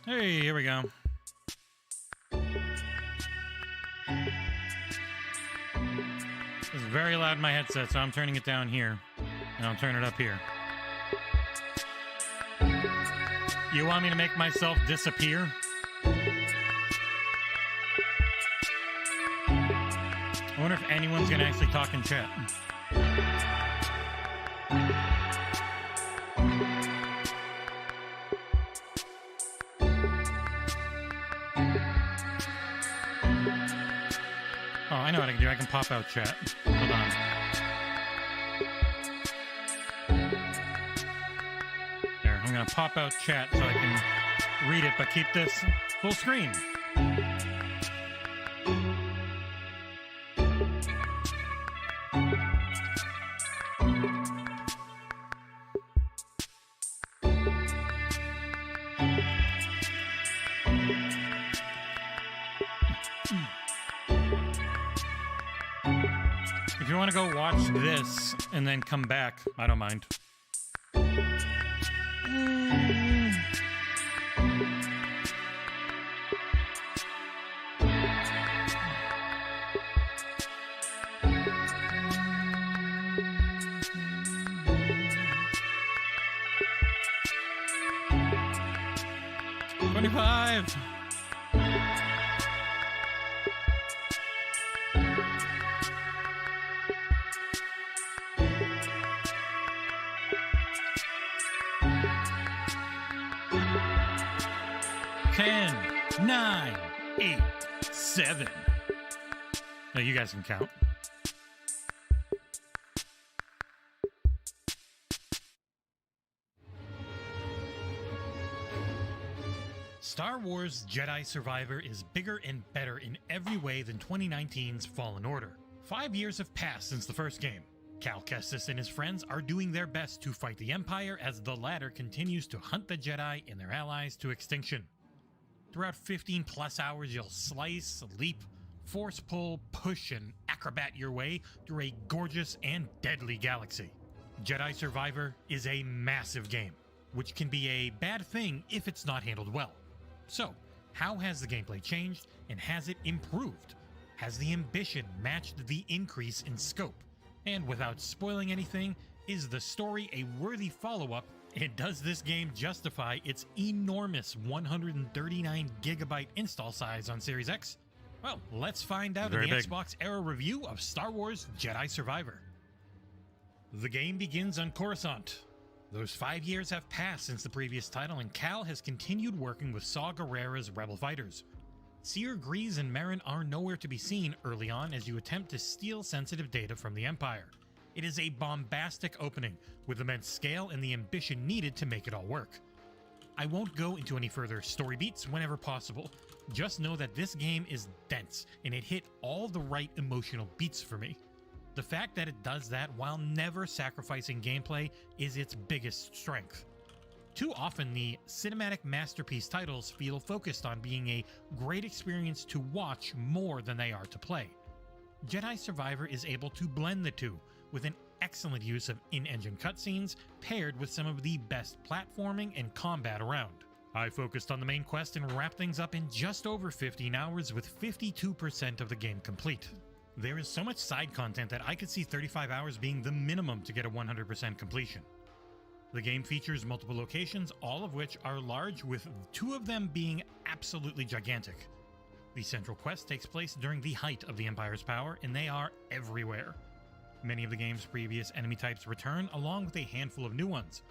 Hey, here we go. It's very loud in my headset, so I'm turning it down here. And I'll turn it up here. You want me to make myself disappear? I wonder if anyone's going to actually talk in chat. Oh, I know what I can do. I can pop out chat. Hold on. There, I'm going to pop out chat so I can read it, but keep this full screen. If you want to go watch this and then come back, I don't mind. $25. Ten, 9, 8, 7. Now you guys can count. Star Wars Jedi Survivor is bigger and better in every way than 2019's Fallen Order. 5 years have passed since the first game. Cal Kestis and his friends are doing their best to fight the Empire as the latter continues to hunt the Jedi and their allies to extinction. Throughout 15 plus hours, you'll slice, leap, force pull, push, and acrobat your way through a gorgeous and deadly galaxy. Jedi Survivor is a massive game, which can be a bad thing if it's not handled well. So, how has the gameplay changed, and has it improved? Has the ambition matched the increase in scope? And without spoiling anything, is the story a worthy follow-up, and does this game justify its enormous 139GB install size on Series X? Well, let's find out in the XboxEra review of Star Wars Jedi Survivor. The game begins on Coruscant. Those 5 years have passed since the previous title, and Cal has continued working with Saw Gerrera's rebel fighters. Seer, Grease, and Merrin are nowhere to be seen early on as you attempt to steal sensitive data from the Empire. It is a bombastic opening, with immense scale and the ambition needed to make it all work. I won't go into any further story beats whenever possible, just know that this game is dense, and it hit all the right emotional beats for me. The fact that it does that while never sacrificing gameplay is its biggest strength. Too often, the cinematic masterpiece titles feel focused on being a great experience to watch more than they are to play. Jedi Survivor is able to blend the two, with an excellent use of in-engine cutscenes paired with some of the best platforming and combat around. I focused on the main quest and wrapped things up in just over 15 hours with 52% of the game complete. There is so much side content that I could see 35 hours being the minimum to get a 100% completion. The game features multiple locations, all of which are large, with 2 of them being absolutely gigantic. The central quest takes place during the height of the Empire's power, and they are everywhere. Many of the game's previous enemy types return, along with a handful of new ones.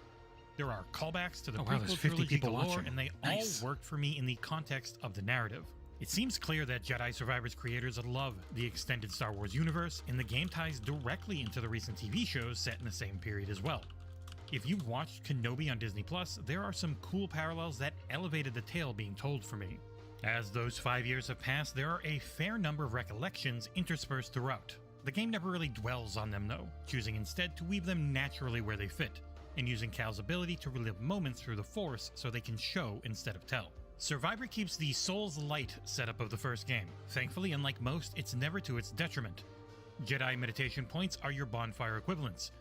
There are callbacks to the prequel trilogy galore, and they all worked for me in the context of the narrative. It seems clear that Jedi Survivor's creators love the extended Star Wars universe, and the game ties directly into the recent TV shows set in the same period as well. If you've watched Kenobi on Disney+, there are some cool parallels that elevated the tale being told for me. As those 5 years have passed, there are a fair number of recollections interspersed throughout. The game never really dwells on them though, choosing instead to weave them naturally where they fit, and using Cal's ability to relive moments through the Force so they can show instead of tell. Survivor keeps the Souls Light setup of the first game. Thankfully, unlike most, it's never to its detriment. Jedi meditation points are your bonfire equivalents.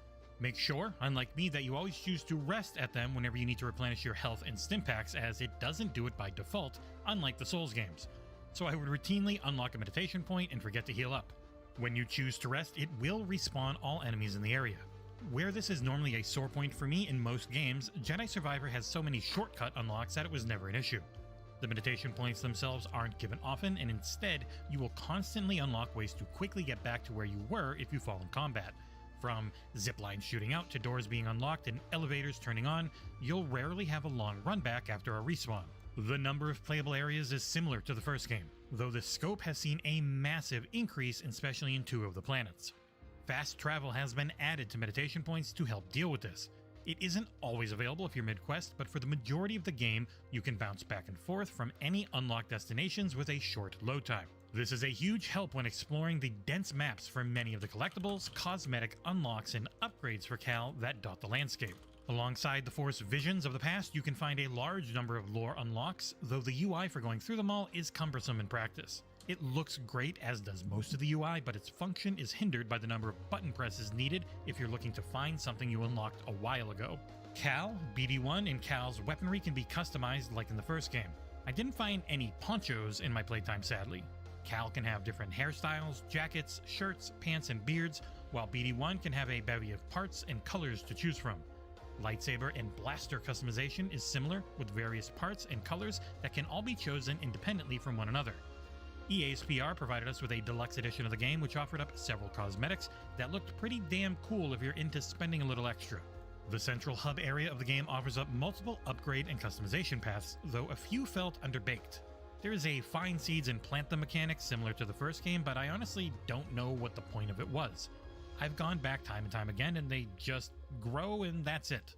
Make sure, unlike me, that you always choose to rest at them whenever you need to replenish your health and stim packs, as it doesn't do it by default, unlike the Souls games. So I would routinely unlock a meditation point and forget to heal up. When you choose to rest, it will respawn all enemies in the area. Where this is normally a sore point for me in most games, Jedi Survivor has so many shortcut unlocks that it was never an issue. The meditation points themselves aren't given often, and instead, you will constantly unlock ways to quickly get back to where you were if you fall in combat. From ziplines shooting out to doors being unlocked and elevators turning on, you'll rarely have a long run back after a respawn. The number of playable areas is similar to the first game, though the scope has seen a massive increase, especially in 2 of the planets. Fast travel has been added to meditation points to help deal with this. It isn't always available if you're mid-quest, but for the majority of the game, you can bounce back and forth from any unlocked destinations with a short load time. This is a huge help when exploring the dense maps for many of the collectibles, cosmetic unlocks, and upgrades for Cal that dot the landscape. Alongside the Force visions of the past, you can find a large number of lore unlocks, though the UI for going through them all is cumbersome in practice. It looks great, as does most of the UI, but its function is hindered by the number of button presses needed if you're looking to find something you unlocked a while ago. Cal, BD1, and Cal's weaponry can be customized like in the first game. I didn't find any ponchos in my playtime, sadly. Cal can have different hairstyles, jackets, shirts, pants, and beards, while BD1 can have a bevy of parts and colors to choose from. Lightsaber and blaster customization is similar, with various parts and colors that can all be chosen independently from one another. EA's PR provided us with a deluxe edition of the game, which offered up several cosmetics that looked pretty damn cool if you're into spending a little extra. The central hub area of the game offers up multiple upgrade and customization paths, though a few felt underbaked. There is a find seeds and plant them mechanic similar to the first game, but I honestly don't know what the point of it was. I've gone back time and time again, and they just grow and that's it.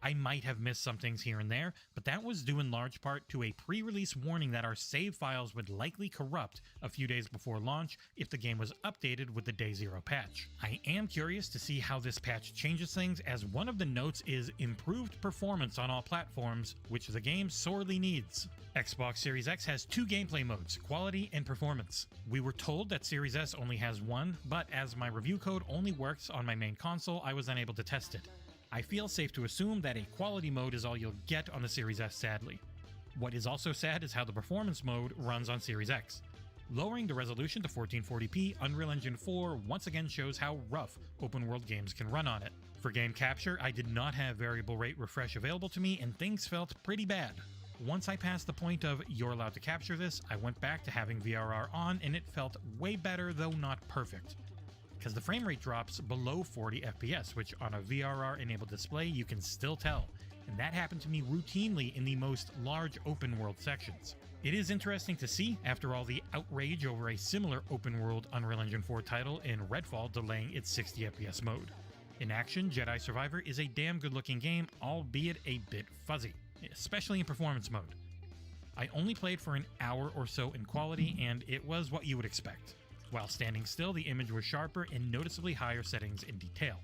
I might have missed some things here and there, but that was due in large part to a pre-release warning that our save files would likely corrupt a few days before launch if the game was updated with the Day Zero patch. I am curious to see how this patch changes things, as one of the notes is improved performance on all platforms, which the game sorely needs. Xbox Series X has two gameplay modes, quality and performance. We were told that Series S only has one, but as my review code only works on my main console, I was unable to test it. I feel safe to assume that a quality mode is all you'll get on the Series S, sadly. What is also sad is how the performance mode runs on Series X. Lowering the resolution to 1440p, Unreal Engine 4 once again shows how rough open world games can run on it. For game capture, I did not have variable rate refresh available to me, and things felt pretty bad. Once I passed the point of "you're allowed to capture this," I went back to having VRR on, and it felt way better, though not perfect, because the frame rate drops below 40 FPS, which on a VRR-enabled display you can still tell, and that happened to me routinely in the most large open-world sections. It is interesting to see, after all the outrage over a similar open-world Unreal Engine 4 title in Redfall delaying its 60 FPS mode. In action, Jedi Survivor is a damn good-looking game, albeit a bit fuzzy, especially in performance mode. I only played for an hour or so in quality, and it was what you would expect. While standing still, the image was sharper and noticeably higher settings in detail.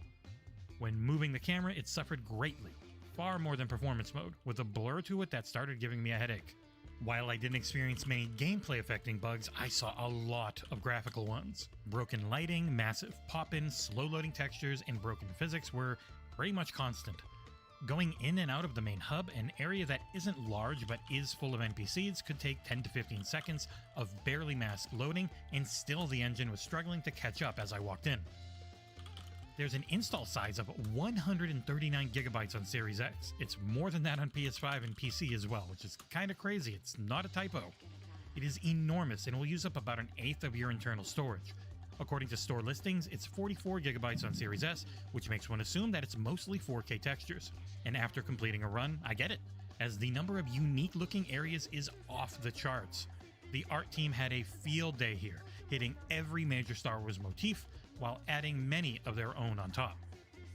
When moving the camera, it suffered greatly, far more than performance mode, with a blur to it that started giving me a headache. While I didn't experience many gameplay affecting bugs, I saw a lot of graphical ones. Broken lighting, massive pop-ins, slow-loading textures, and broken physics were pretty much constant. Going in and out of the main hub, an area that isn't large but is full of NPCs, could take 10 to 15 seconds of barely masked loading, and still the engine was struggling to catch up as I walked in. There's an install size of 139 gigabytes on Series X. It's more than that on PS5 and PC as well, which is kind of crazy. It's not a typo. It is enormous and will use up about an eighth of your internal storage. According to store listings, it's 44 gigabytes on Series S, which makes one assume that it's mostly 4K textures. And after completing a run, I get it, as the number of unique looking areas is off the charts. The art team had a field day here, hitting every major Star Wars motif, while adding many of their own on top.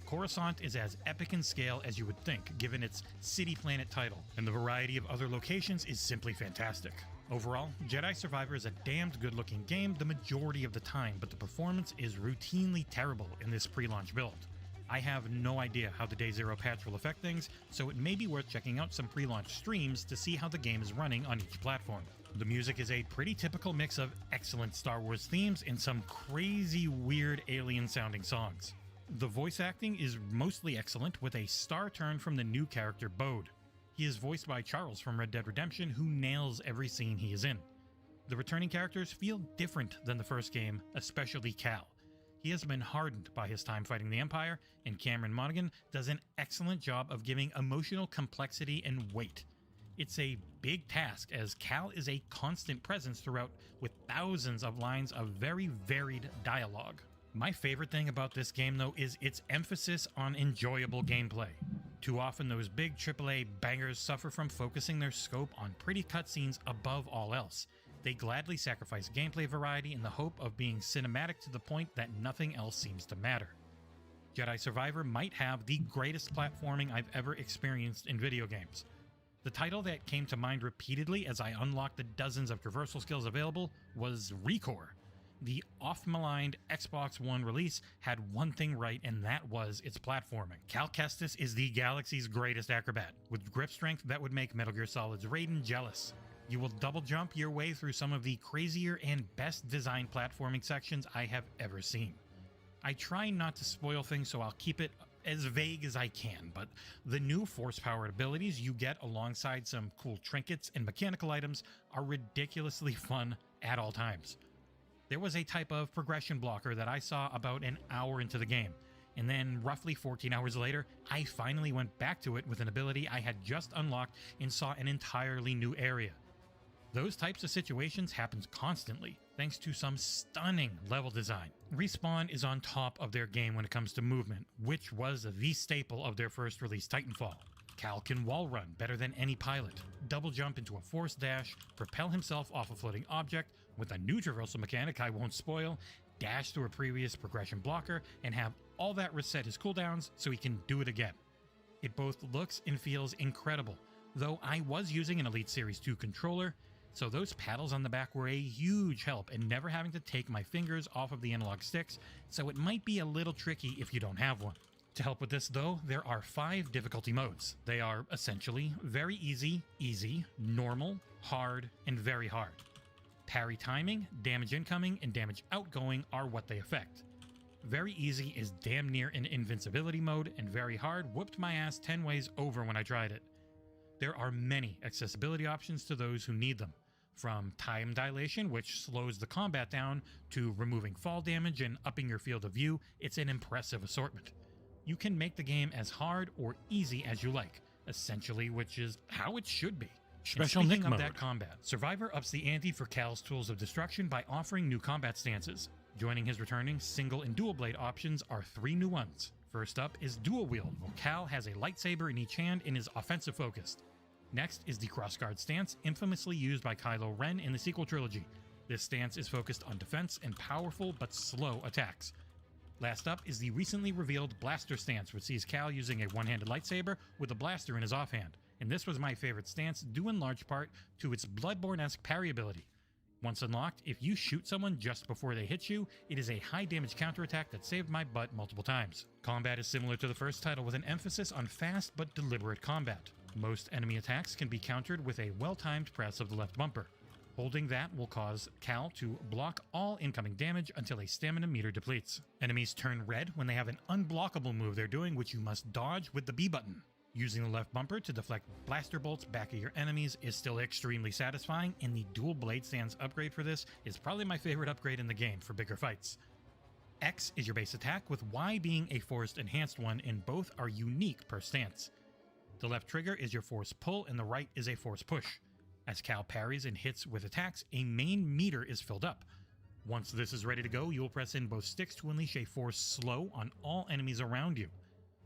Coruscant is as epic in scale as you would think, given its city-planet title, and the variety of other locations is simply fantastic. Overall, Jedi Survivor is a damned good-looking game the majority of the time, but the performance is routinely terrible in this pre-launch build. I have no idea how the Day Zero patch will affect things, so it may be worth checking out some pre-launch streams to see how the game is running on each platform. The music is a pretty typical mix of excellent Star Wars themes and some crazy, weird alien-sounding songs. The voice acting is mostly excellent, with a star turn from the new character Bode. He is voiced by Charles from Red Dead Redemption, who nails every scene he is in. The returning characters feel different than the first game, especially Cal. He has been hardened by his time fighting the Empire, and Cameron Monaghan does an excellent job of giving emotional complexity and weight. It's a big task, as Cal is a constant presence throughout, with thousands of lines of very varied dialogue. My favorite thing about this game, though, is its emphasis on enjoyable gameplay. Too often those big AAA bangers suffer from focusing their scope on pretty cutscenes above all else. They gladly sacrifice gameplay variety in the hope of being cinematic to the point that nothing else seems to matter. Jedi Survivor might have the greatest platforming I've ever experienced in video games. The title that came to mind repeatedly as I unlocked the dozens of traversal skills available was ReCore. The oft-maligned Xbox One release had one thing right, and that was its platforming. Cal Kestis is the galaxy's greatest acrobat, with grip strength that would make Metal Gear Solid's Raiden jealous. You will double jump your way through some of the crazier and best designed platforming sections I have ever seen. I try not to spoil things, so I'll keep it as vague as I can, but the new force-powered abilities you get alongside some cool trinkets and mechanical items are ridiculously fun at all times. There was a type of progression blocker that I saw about an hour into the game, and then roughly 14 hours later, I finally went back to it with an ability I had just unlocked and saw an entirely new area. Those types of situations happen constantly, thanks to some stunning level design. Respawn is on top of their game when it comes to movement, which was the staple of their first release Titanfall. Cal can wall run better than any pilot, double jump into a force dash, propel himself off a floating object with a new traversal mechanic I won't spoil, dash through a previous progression blocker, and have all that reset his cooldowns so he can do it again. It both looks and feels incredible, though I was using an Elite Series 2 controller, so those paddles on the back were a huge help in never having to take my fingers off of the analog sticks, so it might be a little tricky if you don't have one. To help with this though, there are 5 difficulty modes. They are essentially very easy, easy, normal, hard, and very hard. Parry timing, damage incoming, and damage outgoing are what they affect. Very easy is damn near an invincibility mode, and very hard whooped my ass 10 ways over when I tried it. There are many accessibility options to those who need them. From time dilation, which slows the combat down, to removing fall damage and upping your field of view, it's an impressive assortment. You can make the game as hard or easy as you like, essentially, which is how it should be. Special Nick mode. That combat, Survivor ups the ante for Cal's tools of destruction by offering new combat stances. Joining his returning single and dual blade options are 3 new ones. First up is dual wield, where Cal has a lightsaber in each hand and is offensive focused. Next is the crossguard stance, infamously used by Kylo Ren in the sequel trilogy. This stance is focused on defense and powerful but slow attacks. Last up is the recently revealed blaster stance, which sees Cal using a one-handed lightsaber with a blaster in his offhand, and this was my favorite stance due in large part to its Bloodborne-esque parry ability. Once unlocked, if you shoot someone just before they hit you, it is a high damage counterattack that saved my butt multiple times. Combat is similar to the first title with an emphasis on fast but deliberate combat. Most enemy attacks can be countered with a well-timed press of the left bumper. Holding that will cause Cal to block all incoming damage until a stamina meter depletes. Enemies turn red when they have an unblockable move they're doing, which you must dodge with the B button. Using the left bumper to deflect blaster bolts back at your enemies is still extremely satisfying, and the dual blade stance upgrade for this is probably my favorite upgrade in the game for bigger fights. X is your base attack, with Y being a forced enhanced one, and both are unique per stance. The left trigger is your force pull and the right is a force push. As Cal parries and hits with attacks, a main meter is filled up. Once this is ready to go, you will press in both sticks to unleash a force slow on all enemies around you.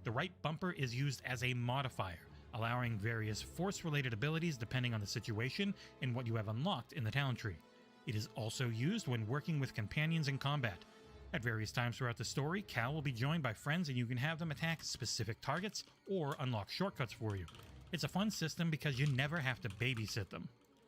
The right bumper is used as a modifier, allowing various force-related abilities depending on the situation and what you have unlocked in the talent tree. It is also used when working with companions in combat. At various times throughout the story, Cal will be joined by friends and you can have them attack specific targets or unlock shortcuts for you. It's a fun system because you never have to babysit them.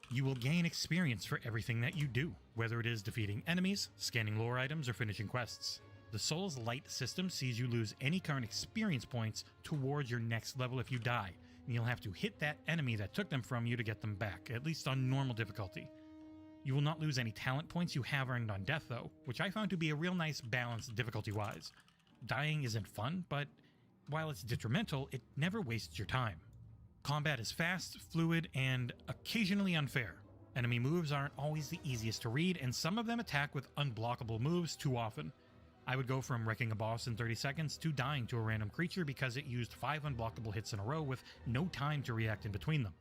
You will gain experience for everything that you do, whether it is defeating enemies, scanning lore items, or finishing quests. The Souls Light system sees you lose any current experience points towards your next level if you die, and you'll have to hit that enemy that took them from you to get them back, at least on normal difficulty. You will not lose any talent points you have earned on death though, which I found to be a real nice balance difficulty-wise. Dying isn't fun, but while it's detrimental, it never wastes your time. Combat is fast, fluid, and occasionally unfair. Enemy moves aren't always the easiest to read, and some of them attack with unblockable moves too often. I would go from wrecking a boss in 30 seconds to dying to a random creature because it used 5 unblockable hits in a row with no time to react in between them.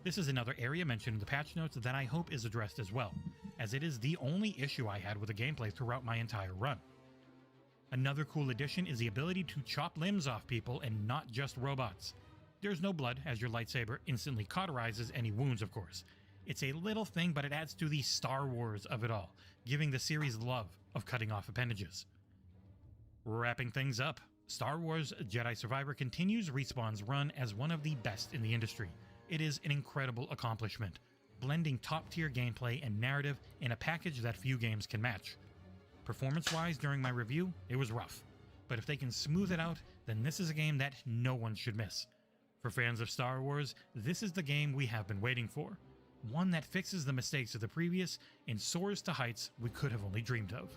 This is another area mentioned in the patch notes that I hope is addressed as well, as it is the only issue I had with the gameplay throughout my entire run. Another cool addition is the ability to chop limbs off people and not just robots. There's no blood, as your lightsaber instantly cauterizes any wounds, of course. It's a little thing, but it adds to the Star Wars of it all, giving the series love of cutting off appendages. Wrapping things up, Star Wars Jedi Survivor continues Respawn's run as one of the best in the industry. It is an incredible accomplishment, blending top-tier gameplay and narrative in a package that few games can match. Performance-wise, during my review, it was rough, but if they can smooth it out, then this is a game that no one should miss. For fans of Star Wars, this is the game we have been waiting for. one that fixes the mistakes of the previous and soars to heights we could have only dreamed of.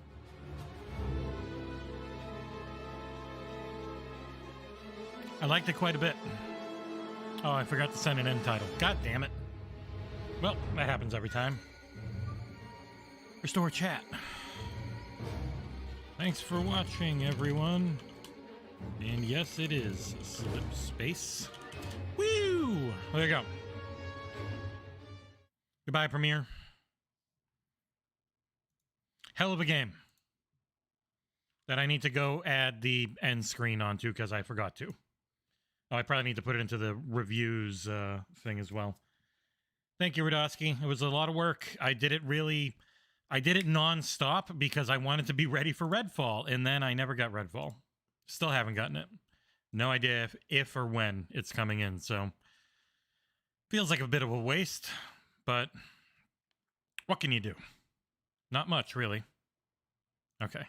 I liked it quite a bit. Oh, I forgot to send an end title. God damn it. Well, that happens every time. Restore chat. Thanks for watching, everyone. And yes, it is slip space. Woo! There you go. Goodbye, Premiere. Hell of a game that I need to go add the end screen onto because I forgot to. Oh, I probably need to put it into the reviews thing as well. Thank you, Radosky. It was a lot of work. I did it non-stop because I wanted to be ready for Redfall, and then I never got Redfall. Still haven't gotten it. No idea if or when it's coming in, so feels like a bit of a waste, but what can you do? Not much, really. Okay.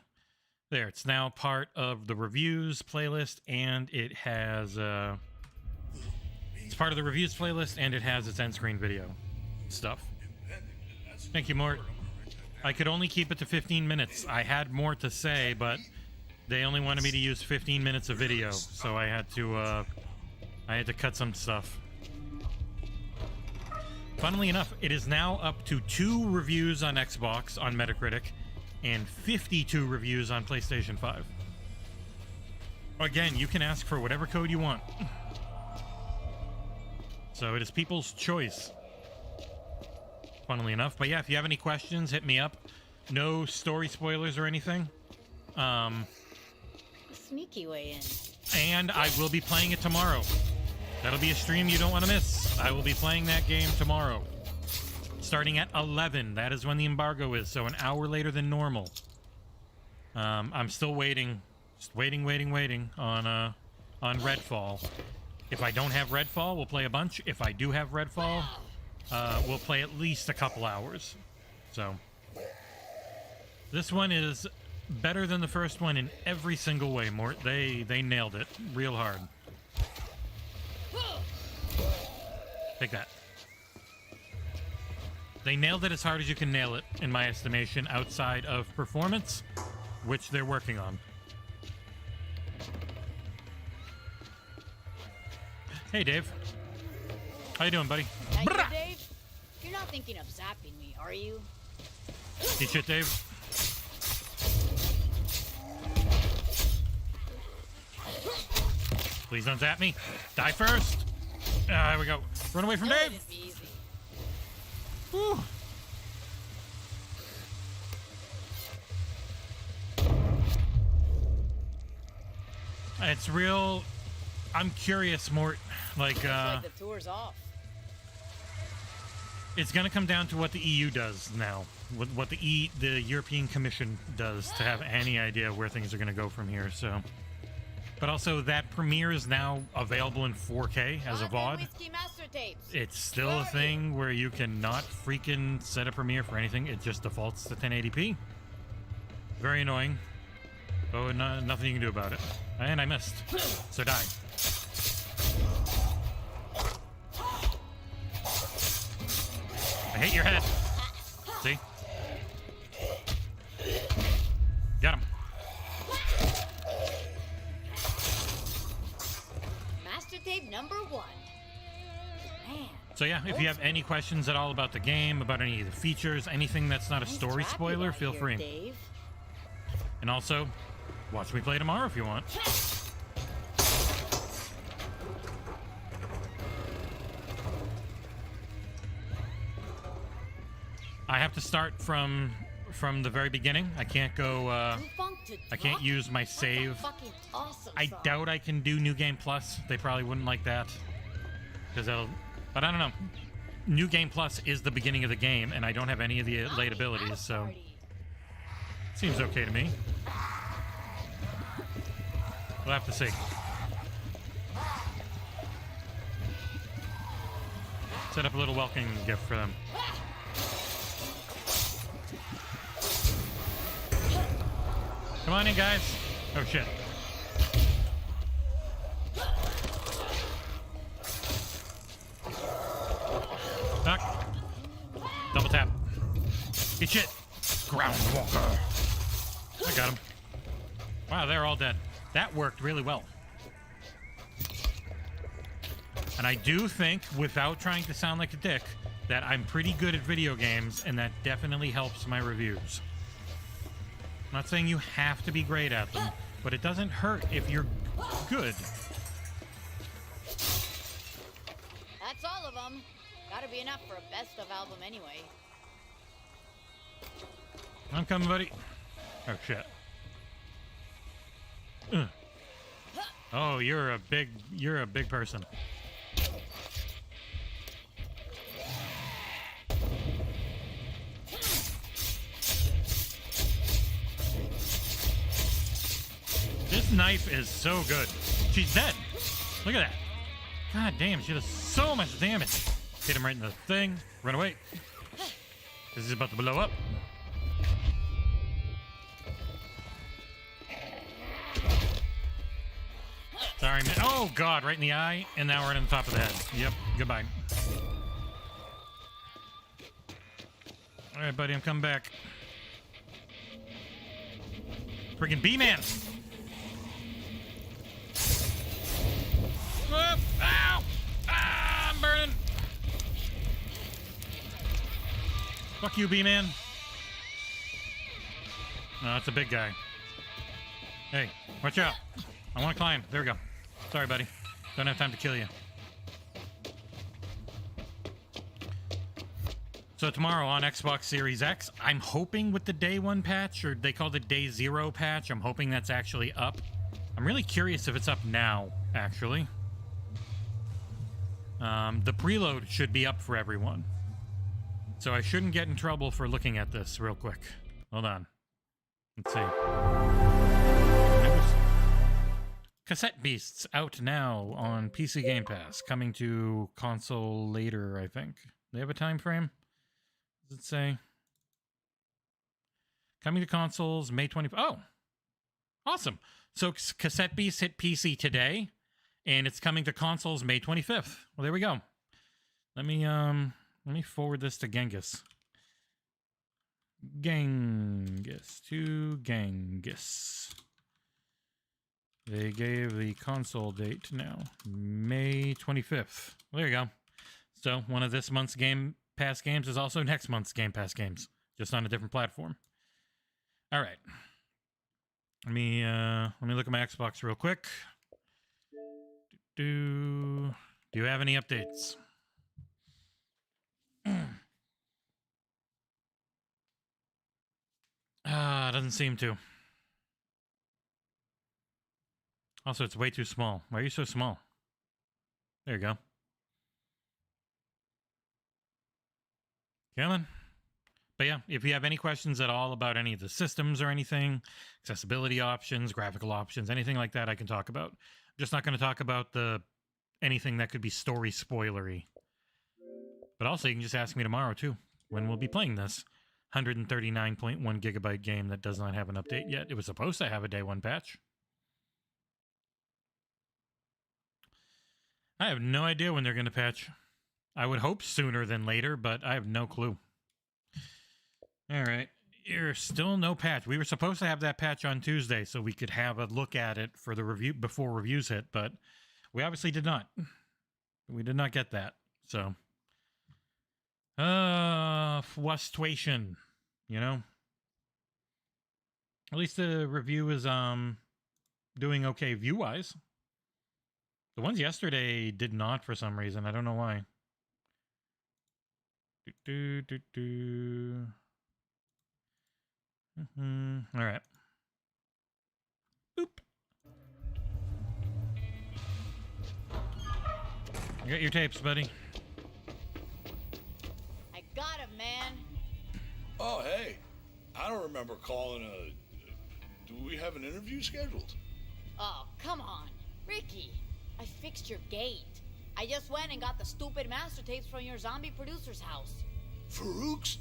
There, it's now part of the reviews playlist, and it has it's part of the reviews playlist, and it has its end screen video stuff. Thank you, Mort. I could only keep it to 15 minutes. I had more to say, but they only wanted me to use 15 minutes of video, so I had to cut some stuff. Funnily enough, it is now up to 2 reviews on Xbox on Metacritic and 52 reviews on PlayStation 5. Again, you can ask for whatever code you want. So it is people's choice. Funnily enough. But yeah, if you have any questions, hit me up. No story spoilers or anything. Sneaky way in. And I will be playing it tomorrow. That'll be a stream you don't want to miss. I will be playing that game tomorrow. Starting at 11. That is when the embargo is, so an hour later than normal. I'm still waiting. Just waiting on Redfall. If I don't have Redfall, we'll play a bunch. If I do have Redfall, we'll play at least a couple hours. So this one is better than the first one in every single way, Mort. They nailed it real hard. Take that. They nailed it as hard as you can nail it, in my estimation, outside of performance, which they're working on. Hey, Dave. How you doing, buddy? That you, Dave? You're not thinking of zapping me, are you? Eat shit, Dave. Please don't zap me. Die first. There we go. Run away from No, Dave. it'd be easy. Whew. It's real. I'm curious, Mort. Like the tour's off. it's going to come down to what the EU does now. What the European Commission does to have any idea where things are going to go from here. So, but also that Premiere is now available in 4K as a VOD. Whiskey master tapes. It's still a thing where you cannot freaking set a Premiere for anything. It just defaults to 1080p. Very annoying. Oh, nothing you can do about it. And I missed. So die. I hate your head. See? Got him. Master tape number 1. Man. So yeah, if you have any questions at all about the game, about any of the features, anything that's not a Nice story trap you spoiler, got feel here, free. Dave. And also, watch me play tomorrow if you want. I have to start from the very beginning. I can't go. I can't use my save. Awesome I doubt I can do New Game Plus. They probably wouldn't like that. Because that'll. But I don't know. New Game Plus is the beginning of the game, and I don't have any of the late abilities, so seems okay to me. We'll have to see. Set up a little welcoming gift for them. Come on in, guys. Oh, shit. Knock. Groundwalker. I got him. Wow, they're all dead. That worked really well. And I do think, without trying to sound like a dick, that I'm pretty good at video games, and that definitely helps my reviews. I'm not saying you have to be great at them, but it doesn't hurt if you're good. That's all of them. Gotta be enough for a best of album anyway. I'm coming, buddy. Oh, shit. Ugh. Oh, you're a big person. This knife is so good. She's dead. Look at that. God damn, she does so much damage. Hit him right in the thing. Run away. This is about to blow up. Sorry, man. Oh, God, right in the eye. And now right on the top of the head. Yep, goodbye. All right, buddy, I'm coming back. Freaking B-Man. Whoop. Ow! Ah, I'm burning. Fuck you, B-Man. No, that's a big guy. Hey, watch out. I want to climb. There we go. Sorry, buddy. Don't have time to kill you. So tomorrow on Xbox Series X, I'm hoping with the Day 1 patch, or they call it Day 0 patch, I'm hoping that's actually up. I'm really curious if it's up now, actually. The preload should be up for everyone. So I shouldn't get in trouble for looking at this real quick. Hold on. Let's see. Cassette Beasts out now on PC Game Pass. Coming to console later, I think. They have a time frame? Does it say? Coming to consoles May 20th. Oh! Awesome. So Cassette Beasts hit PC today, and it's coming to consoles May 25th. Well, there we go. Let me forward this to Genghis. Genghis to Genghis. They gave the console date now. May 25th. Well, there you go. So one of this month's Game Pass games is also next month's Game Pass games, just on a different platform. All right. Let me look at my Xbox real quick. Do you have any updates? Doesn't seem to. Also, it's way too small. Why are you so small? There you go. Come on. But yeah, if you have any questions at all about any of the systems or anything, accessibility options, graphical options, anything like that, I can talk about. I'm just not going to talk about anything that could be story spoilery. But also, you can just ask me tomorrow, too, when we'll be playing this 139.1 gigabyte game that does not have an update yet. It was supposed to have a Day 1 patch. I have no idea when they're going to patch. I would hope sooner than later, but I have no clue. All right. There's still no patch. We were supposed to have that patch on Tuesday so we could have a look at it for the review before reviews hit, but we obviously did not. We did not get that. So, frustration, you know? At least the review is doing okay view-wise. The ones yesterday did not for some reason. I don't know why. All right. Boop. You got your tapes, buddy. I got him, man. Oh, hey. I don't remember calling do we have an interview scheduled? Oh, come on. Ricky, I fixed your gate. I just went and got the stupid master tapes from your zombie producer's house. Farouk's?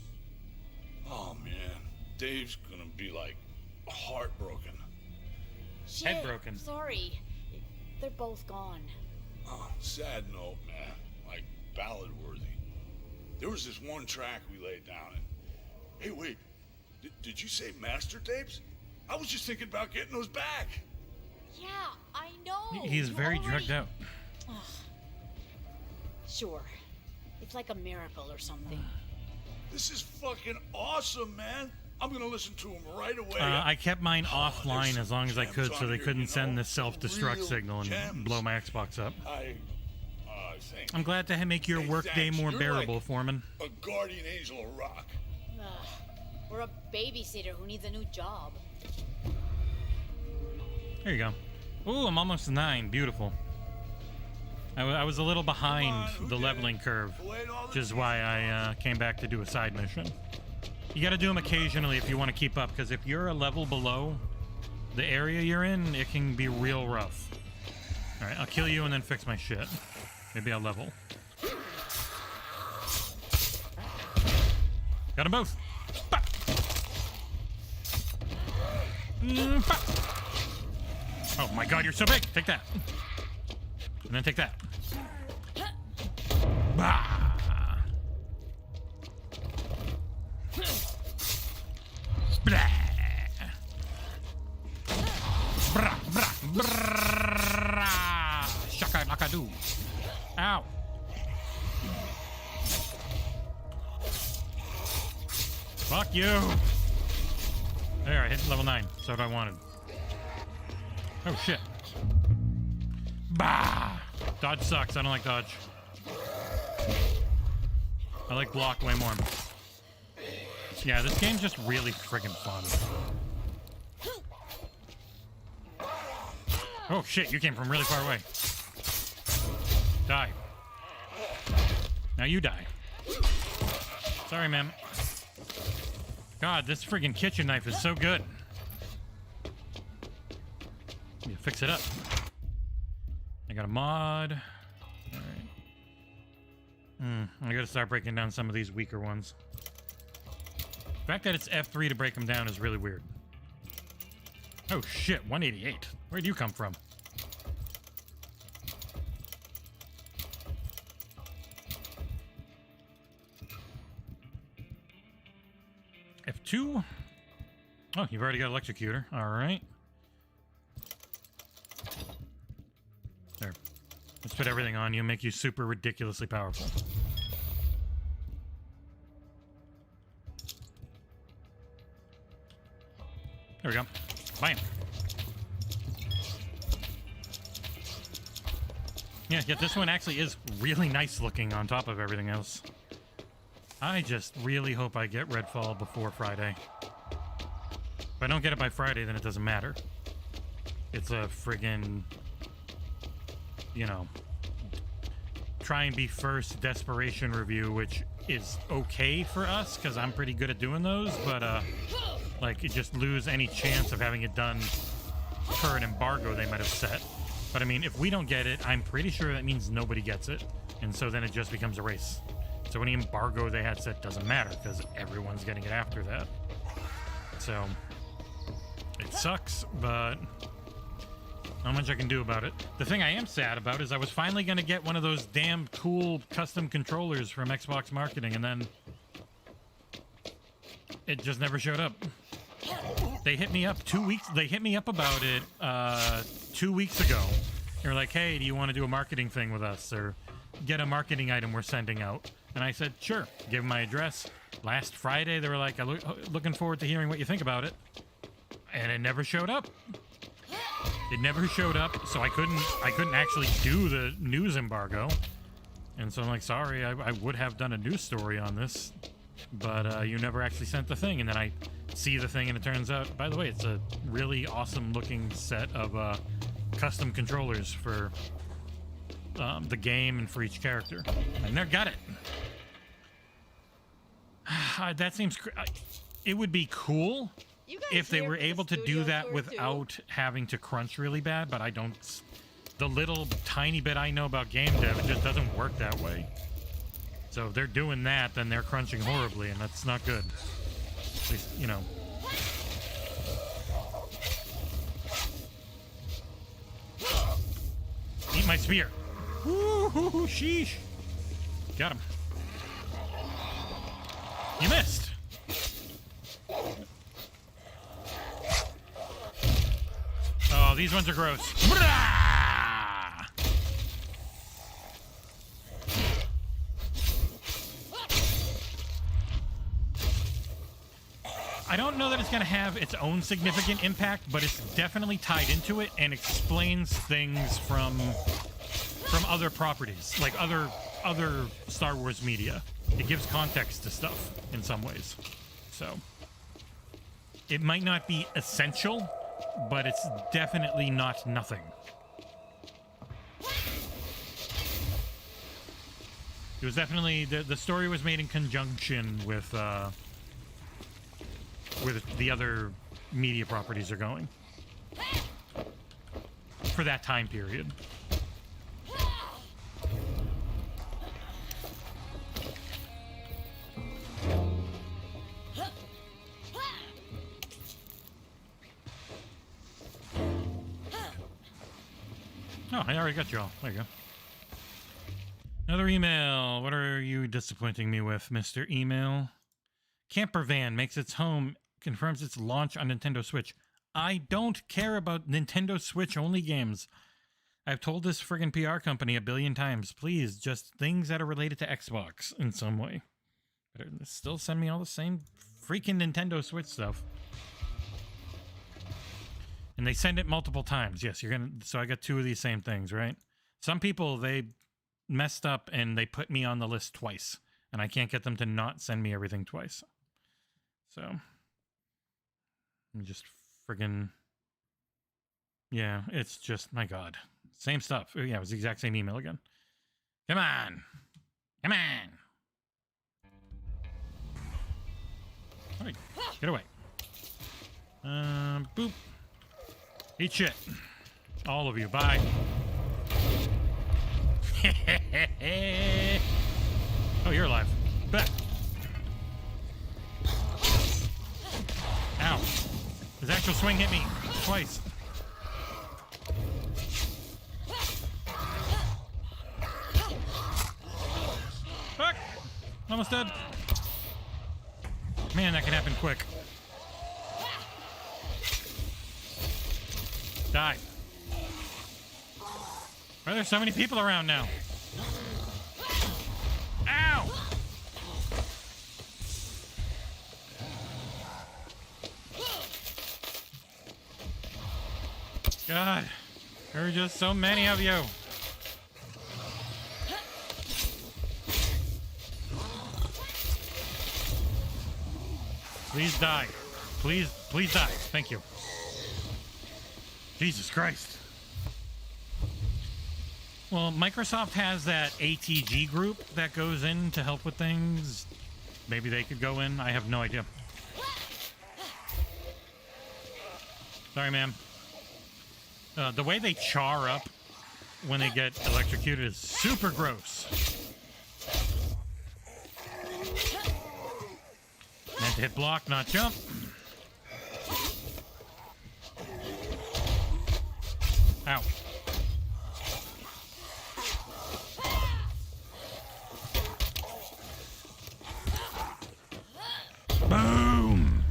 Oh, man. Dave's gonna be, like, heartbroken. Shit, Head broken. Sorry. They're both gone. Oh, sad note, man. Like, ballad-worthy. There was this one track we laid down, and... Hey, wait. Did you say master tapes? I was just thinking about getting those back. Yeah, I know. He's You very already- drugged out. Ugh. Sure. It's like a miracle or something. This is fucking awesome, man. I'm gonna listen to them right away. I kept mine offline there's as long as I gems could, so on they here, couldn't you send know? this self-destruct Real signal and gems. blow my Xbox up. I think. I'm glad to make your Hey, workday thanks. more You're bearable, like- Foreman. A guardian angel of rock. Ugh. We're a babysitter who needs a new job. There you go. Ooh, I'm almost 9. Beautiful. I was a little behind who the did leveling it? curve, Who ate all which the is why I came back to do a side mission. You got to do them occasionally if you want to keep up, because if you're a level below the area you're in, it can be real rough. All right, I'll kill you and then fix my shit. Maybe I'll level. Got them both. Bop. Bop. Oh my god, you're so big! Take that. And then take that. Bah! Blah! Brah, brah, brah! Shaka laka do. Ow! Fuck you! There, I hit level 9. That's what I wanted. Oh shit. Bah! Dodge sucks. I don't like dodge. I like block way more. Yeah, this game's just really friggin' fun. Oh shit, you came from really far away. Die. Now you die. Sorry, ma'am. God, this friggin' kitchen knife is so good. Yeah, fix it up. I got a mod. Alright. I gotta start breaking down some of these weaker ones. The fact that it's F3 to break them down is really weird. Oh shit, 188. Where'd you come from? F2? Oh, you've already got electrocutor. Alright. There. Let's put everything on you, make you super ridiculously powerful. There we go. Bam. Yeah, yet this one actually is really nice looking on top of everything else. I just really hope I get Redfall before Friday. If I don't get it by Friday, then it doesn't matter. It's a friggin', you know, try and be first desperation review, which is okay for us, because I'm pretty good at doing those, but, like, you just lose any chance of having it done per an embargo they might have set. But, I mean, if we don't get it, I'm pretty sure that means nobody gets it, and so then it just becomes a race. So any embargo they had set doesn't matter, because everyone's getting it after that. So, it sucks, but not much I can do about it. The thing I am sad about is I was finally going to get one of those damn cool custom controllers from Xbox marketing, and then it just never showed up. They hit me up 2 weeks. They hit me up about it 2 weeks ago. They were like, "Hey, do you want to do a marketing thing with us, or get a marketing item we're sending out?" And I said, "Sure." Give them my address. Last Friday, they were like, "Looking forward to hearing what you think about it," and it never showed up. It never showed up, so I couldn't actually do the news embargo. And so I'm like, sorry, I would have done a news story on this, but you never actually sent the thing. And then I see the thing, and it turns out, by the way, it's a really awesome looking set of custom controllers for the game and for each character. I never got it. That seems... it would be cool if they were able to do that without having to crunch really bad, but I don't... The little tiny bit I know about game dev, it just doesn't work that way. So if they're doing that, then they're crunching horribly, and that's not good. At least, you know. Eat my spear. Woo-hoo-hoo, sheesh. Got him. You missed. Oh, these ones are gross. Blah! I don't know that it's going to have its own significant impact, but it's definitely tied into it and explains things from other properties, like other Star Wars media. It gives context to stuff in some ways. So it might not be essential, but it's definitely not nothing. It was definitely the story was made in conjunction with the other media properties are going for that time period. Oh, I already got you all. There you go. Another email. What are you disappointing me with, Mr. Email? Camper van makes its home, confirms its launch on Nintendo Switch. I don't care about Nintendo Switch only games. I've told this friggin' PR company 1 billion times. Please, just things that are related to Xbox in some way. But still send me all the same freaking Nintendo Switch stuff. And they send it multiple times. Yes, you're gonna. So I got 2 of these same things, right? Some people, they messed up and they put me on the list twice, and I can't get them to not send me everything twice. So I'm just friggin'. Yeah, it's just, my God, same stuff. Yeah, it was the exact same email again. Come on, come on. All right, get away. Boop. Eat shit. All of you. Bye. Oh, you're alive. Back. Ow. His actual swing hit me twice. Fuck. Almost dead. Man, that can happen quick. Die. Why are there so many people around now? Ow! God, there are just so many of you. Please die. Please die. Thank you. Jesus Christ. Well, Microsoft has that ATG group that goes in to help with things. Maybe they could go in. I have no idea. Sorry, ma'am. The way they char up when they get electrocuted is super gross. Meant to hit block, not jump. Ow. Boom!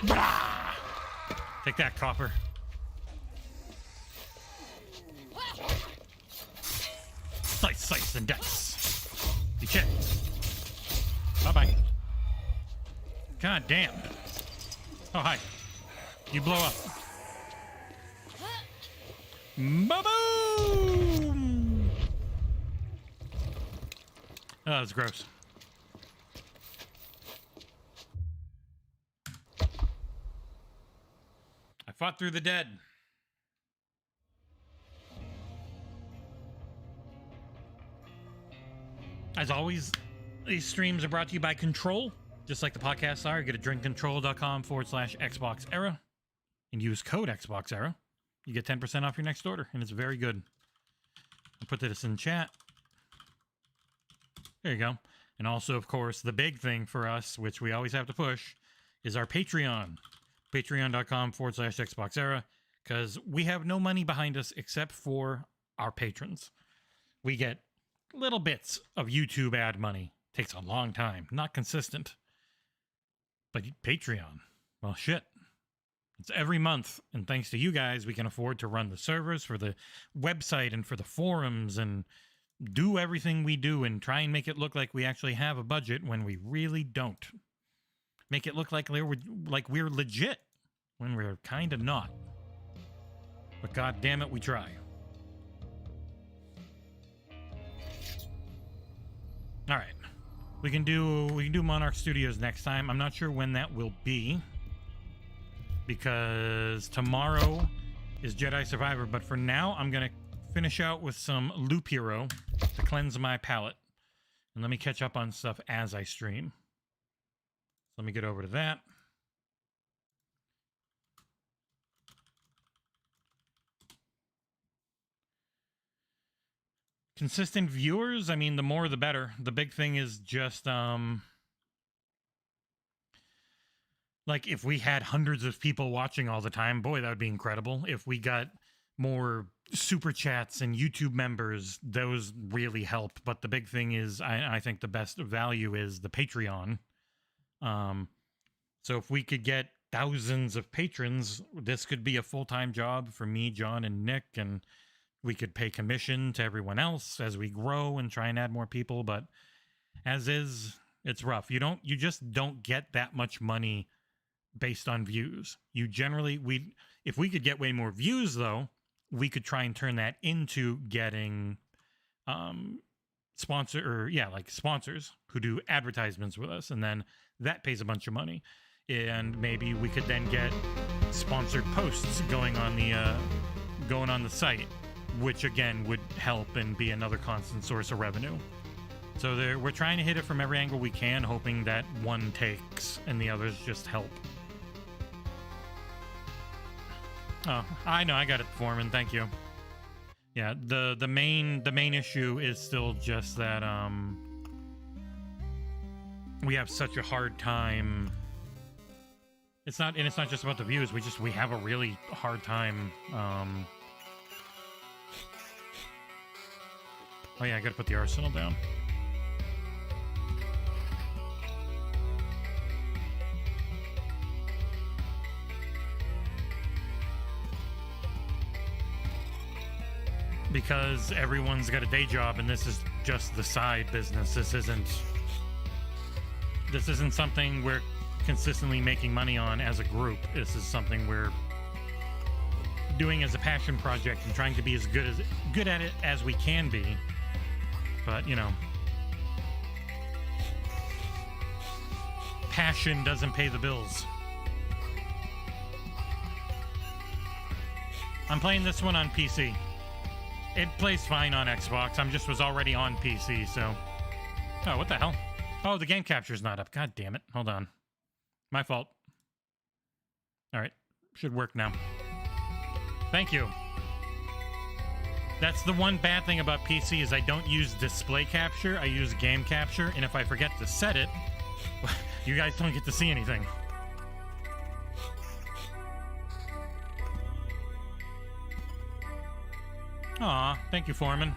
Blah! Take that, copper. Slice, slice, and dice. You check. Bye-bye. God damn. Oh, hi. You blow up. Ba-boom! Oh, that was gross. I fought through the dead. As always, these streams are brought to you by Control. Just like the podcasts are, go to drinkcontrol.com/XboxEra and use code XboxEra. You get 10% off your next order, and it's very good. I'll put this in chat. There you go. And also, of course, the big thing for us, which we always have to push, is our Patreon. Patreon.com/XboxEra, because we have no money behind us except for our patrons. We get little bits of YouTube ad money. Takes a long time. Not consistent. But Patreon, well, shit. It's every month, and thanks to you guys, we can afford to run the servers for the website and for the forums and do everything we do and try and make it look like we actually have a budget when we really don't. Make it look like we're legit when we're kind of not. But god damn it, we try. All right. We can do Monarch Studios next time. I'm not sure when that will be, because tomorrow is Jedi Survivor, but for now I'm going to finish out with some Loop Hero to cleanse my palate. And let me catch up on stuff as I stream. Let me get over to that. Consistent viewers, I mean, the more the better. The big thing is just like if we had hundreds of people watching all the time, boy, that would be incredible. If we got more super chats and YouTube members, those really help. But the big thing is, I think the best value is the Patreon. So if we could get thousands of patrons, this could be a full-time job for me, John, and Nick, and we could pay commission to everyone else as we grow and try and add more people. But as is, it's rough. You just don't get that much money based on views. You generally, if we could get way more views though, we could try and turn that into getting sponsors who do advertisements with us, and then that pays a bunch of money. And maybe we could then get sponsored posts going on the site, which again would help and be another constant source of revenue. So we're trying to hit it from every angle we can, hoping that one takes and the others just help. Oh, I know, I got it, Foreman. Thank you. Yeah, the main issue is still just that we have such a hard time. It's not just about the views. We have a really hard time. Oh yeah, I gotta put the arsenal down. Because everyone's got a day job and this is just the side business. This isn't something we're consistently making money on as a group. This is something we're doing as a passion project and trying to be as good at it as we can be. But, you know, passion doesn't pay the bills. I'm playing this one on PC. It plays fine on Xbox. Was already on PC, so... Oh, what the hell? Oh, the game capture's not up. God damn it. Hold on. My fault. Alright. Should work now. Thank you. That's the one bad thing about PC is I don't use display capture. I use game capture, and if I forget to set it, you guys don't get to see anything. Aw, thank you, Foreman.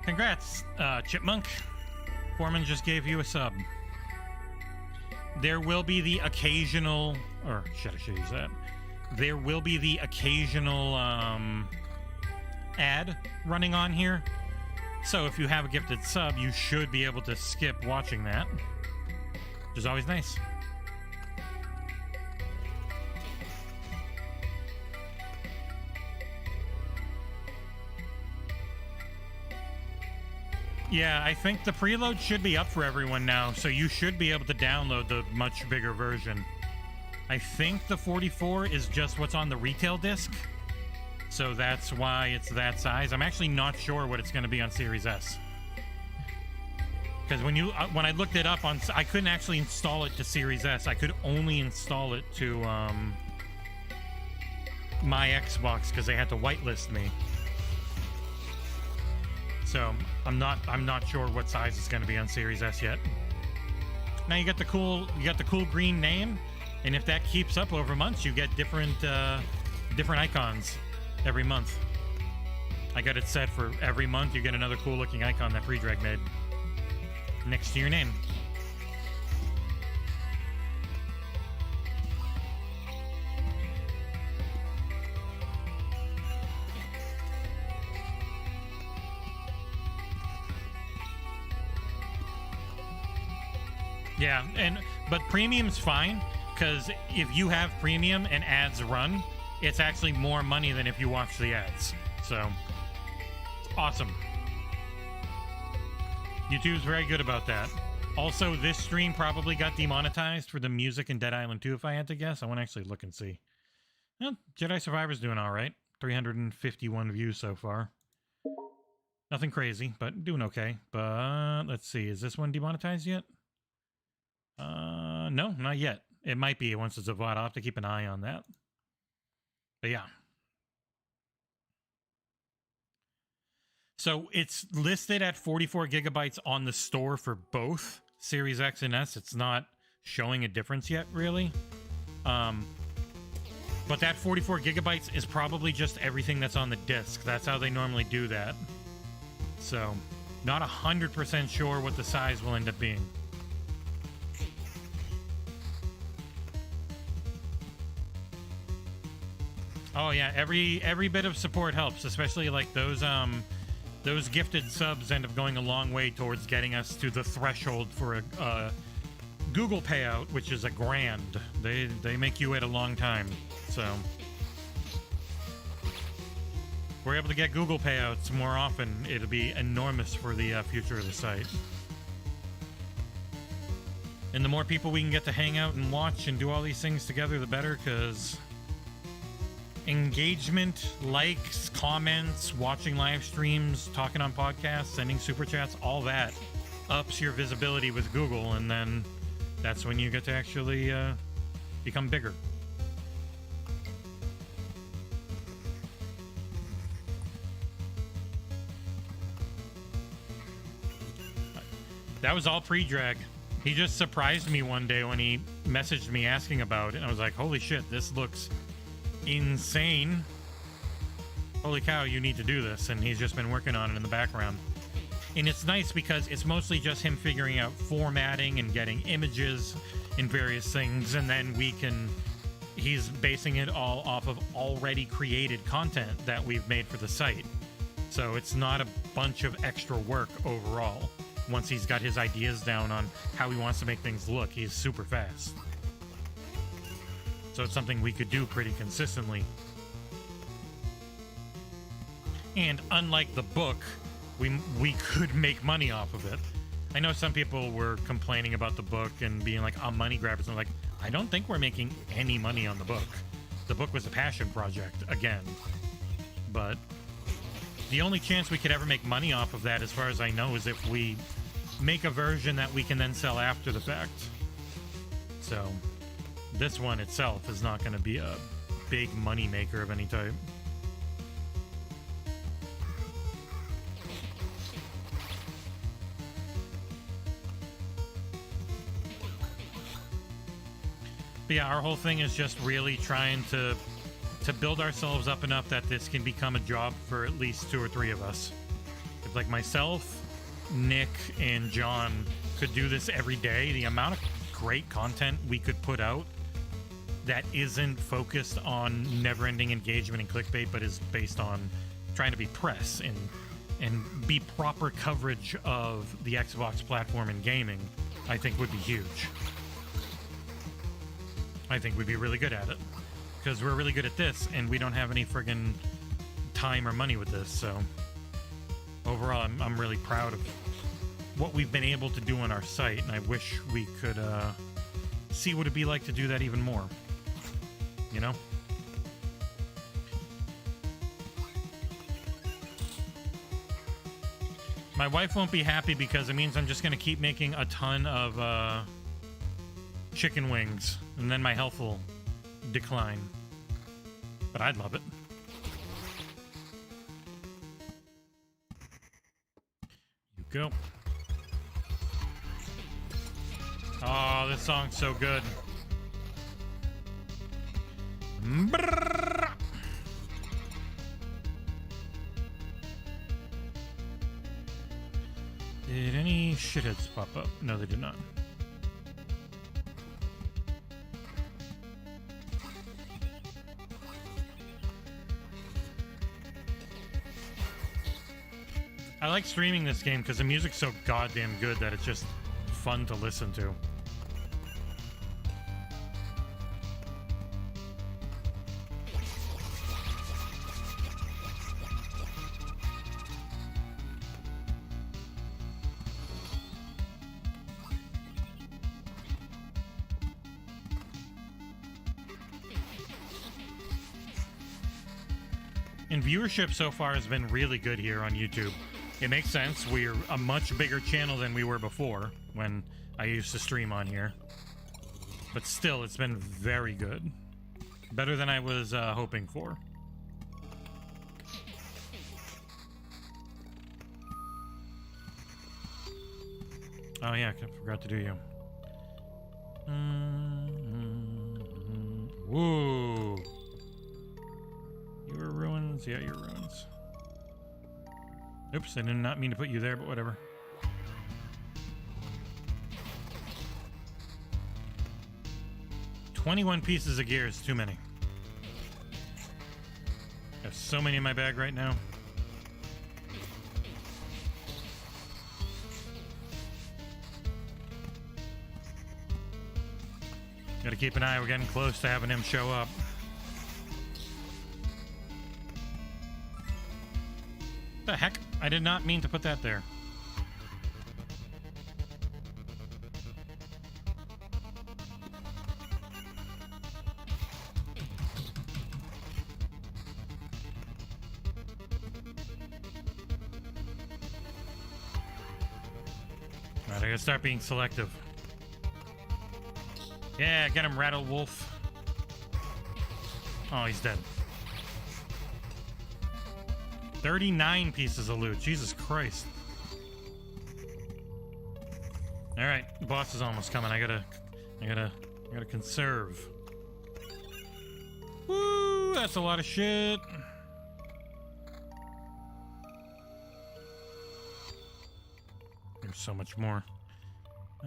Congrats, Chipmunk. Foreman just gave you a sub. There will be the occasional, or should I use that? There will be the occasional ad running on here. So if you have a gifted sub, you should be able to skip watching that, which is always nice. Yeah, I think the preload should be up for everyone now, so you should be able to download the much bigger version. I think the 44 is just what's on the retail disc, so that's why it's that size. I'm actually not sure what it's going to be on Series S. Because when I looked it up, I couldn't actually install it to Series S. I could only install it to my Xbox because they had to whitelist me. So I'm not sure what size it's going to be on Series S yet. Now you got the cool green name, and if that keeps up over months, you get different icons every month. I got it set for every month. You get another cool looking icon that Predrag made next to your name. Yeah, but premium's fine, because if you have premium and ads run, it's actually more money than if you watch the ads. So, awesome. YouTube's very good about that. Also, this stream probably got demonetized for the music in Dead Island 2, if I had to guess. I want to actually look and see. Well, Jedi Survivor's doing all right. 351 views so far. Nothing crazy, but doing okay. But let's see, is this one demonetized yet? No, not yet. It might be once it's a VOD. I'll have to keep an eye on that. But yeah. So it's listed at 44 gigabytes on the store for both Series X and S. It's not showing a difference yet, really. But that 44 gigabytes is probably just everything that's on the disc. That's how they normally do that. So, not 100% sure what the size will end up being. Oh yeah, every bit of support helps, especially like those gifted subs end up going a long way towards getting us to the threshold for a Google payout, which is $1,000. They make you wait a long time. So if we're able to get Google payouts more often, it'll be enormous for the future of the site. And the more people we can get to hang out and watch and do all these things together, the better, because engagement, likes, comments, watching live streams, talking on podcasts, sending super chats, all that ups your visibility with Google, and then that's when you get to actually become bigger. That was all pre-drag. He just surprised me one day when he messaged me asking about it, and I was like, holy shit, this looks insane. Holy cow, you need to do this. And he's just been working on it in the background. And it's nice because it's mostly just him figuring out formatting and getting images and various things, and then he's basing it all off of already created content that we've made for the site. So it's not a bunch of extra work overall. Once he's got his ideas down on how he wants to make things look, he's super fast. So it's something we could do pretty consistently. And unlike the book, we could make money off of it. I know some people were complaining about the book and being like, I'm money grabbers. I'm like, I don't think we're making any money on the book. The book was a passion project, again. But the only chance we could ever make money off of that, as far as I know, is if we make a version that we can then sell after the fact. So this one itself is not going to be a big money maker of any type. But yeah, our whole thing is just really trying to build ourselves up enough that this can become a job for at least 2 or 3 of us. If like myself, Nick, and John could do this every day, the amount of great content we could put out that isn't focused on never-ending engagement and clickbait, but is based on trying to be press and be proper coverage of the Xbox platform and gaming, I think would be huge. I think we'd be really good at it, because we're really good at this, and we don't have any friggin' time or money with this, so overall, I'm really proud of what we've been able to do on our site, and I wish we could see what it'd be like to do that even more. You know? My wife won't be happy because it means I'm just going to keep making a ton of chicken wings, and then my health will decline. But I'd love it. You go. Oh, this song's so good. Brrr. Did any shitheads pop up? No, they did not. I like streaming this game because the music's so goddamn good that it's just fun to listen to. And viewership so far has been really good here on YouTube. It makes sense. We're a much bigger channel than we were before when I used to stream on here. But still, it's been very good. Better than I was hoping for. Oh yeah, I forgot to do you. Whoa. You were ruins? Yeah, you're ruins. Oops, I did not mean to put you there, but whatever. $21 pieces of gear is too many. I have so many in my bag right now. Gotta keep an eye. We're getting close to having him show up. The heck? I did not mean to put that there. Alright, I gotta start being selective. Yeah, get him, Rattle Wolf. Oh, he's dead. 39 pieces of loot. Jesus Christ. All right, the boss is almost coming. I gotta conserve. Woo, that's a lot of shit. There's so much more.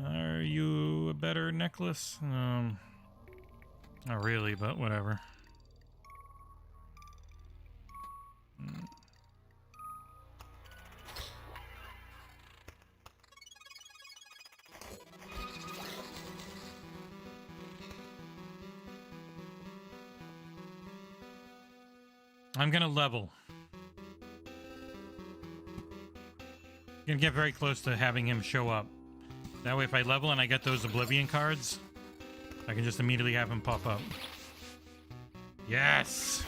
Are you a better necklace? Not really, but whatever. I'm gonna level. Gonna get very close to having him show up. That way if I level and I get those Oblivion cards, I can just immediately have him pop up. Yes!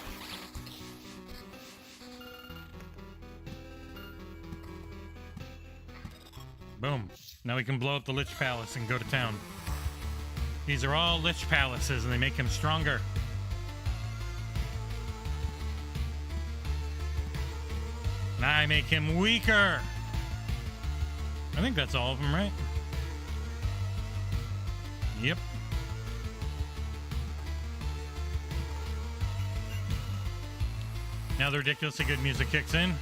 Boom. Now we can blow up the Lich Palace and go to town. These are all Lich Palaces and they make him stronger. And I make him weaker. I think that's all of them, right? Yep. Now the ridiculously good music kicks in.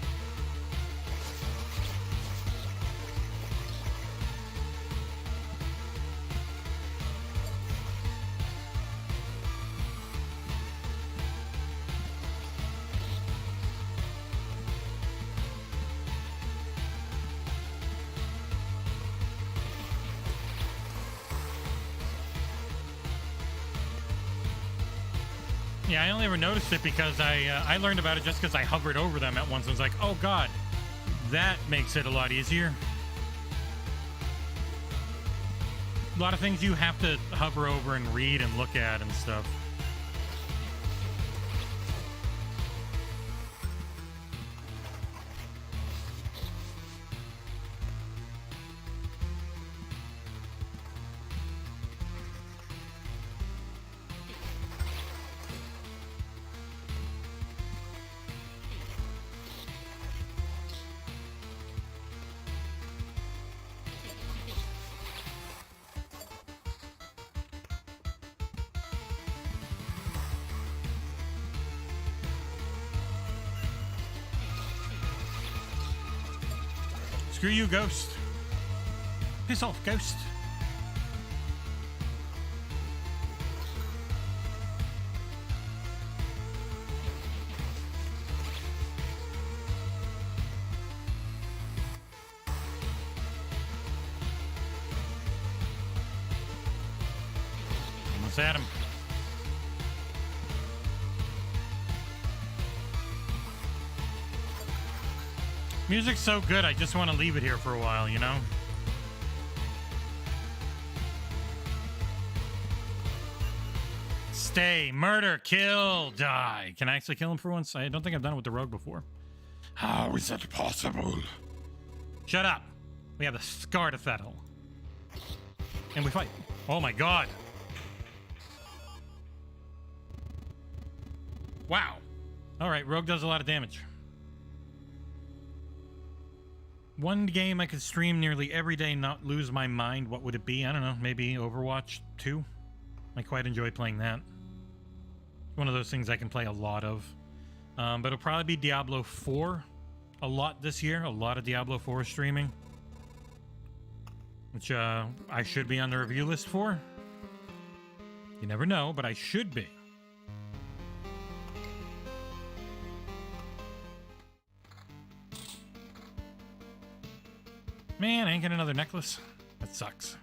Yeah, I only ever noticed it because I learned about it just because I hovered over them at once and was like, oh god, that makes it a lot easier. A lot of things you have to hover over and read and look at and stuff. Screw you, Ghost. Piss off, Ghost. Almost at him. Music's so good, I just want to leave it here for a while, you know? Stay, murder, kill, die. Can I actually kill him for once? I don't think I've done it with the rogue before. How is that possible? Shut up. We have the scar to settle. And we fight. Oh my god. Wow. Alright, rogue does a lot of damage. One game I could stream nearly every day and not lose my mind. What would it be? I don't know. Maybe Overwatch 2? I quite enjoy playing that. One of those things I can play a lot of. But it'll probably be Diablo 4 a lot this year. A lot of Diablo 4 streaming. Which I should be on the review list for. You never know, but I should be. Man, I ain't getting another necklace. That sucks.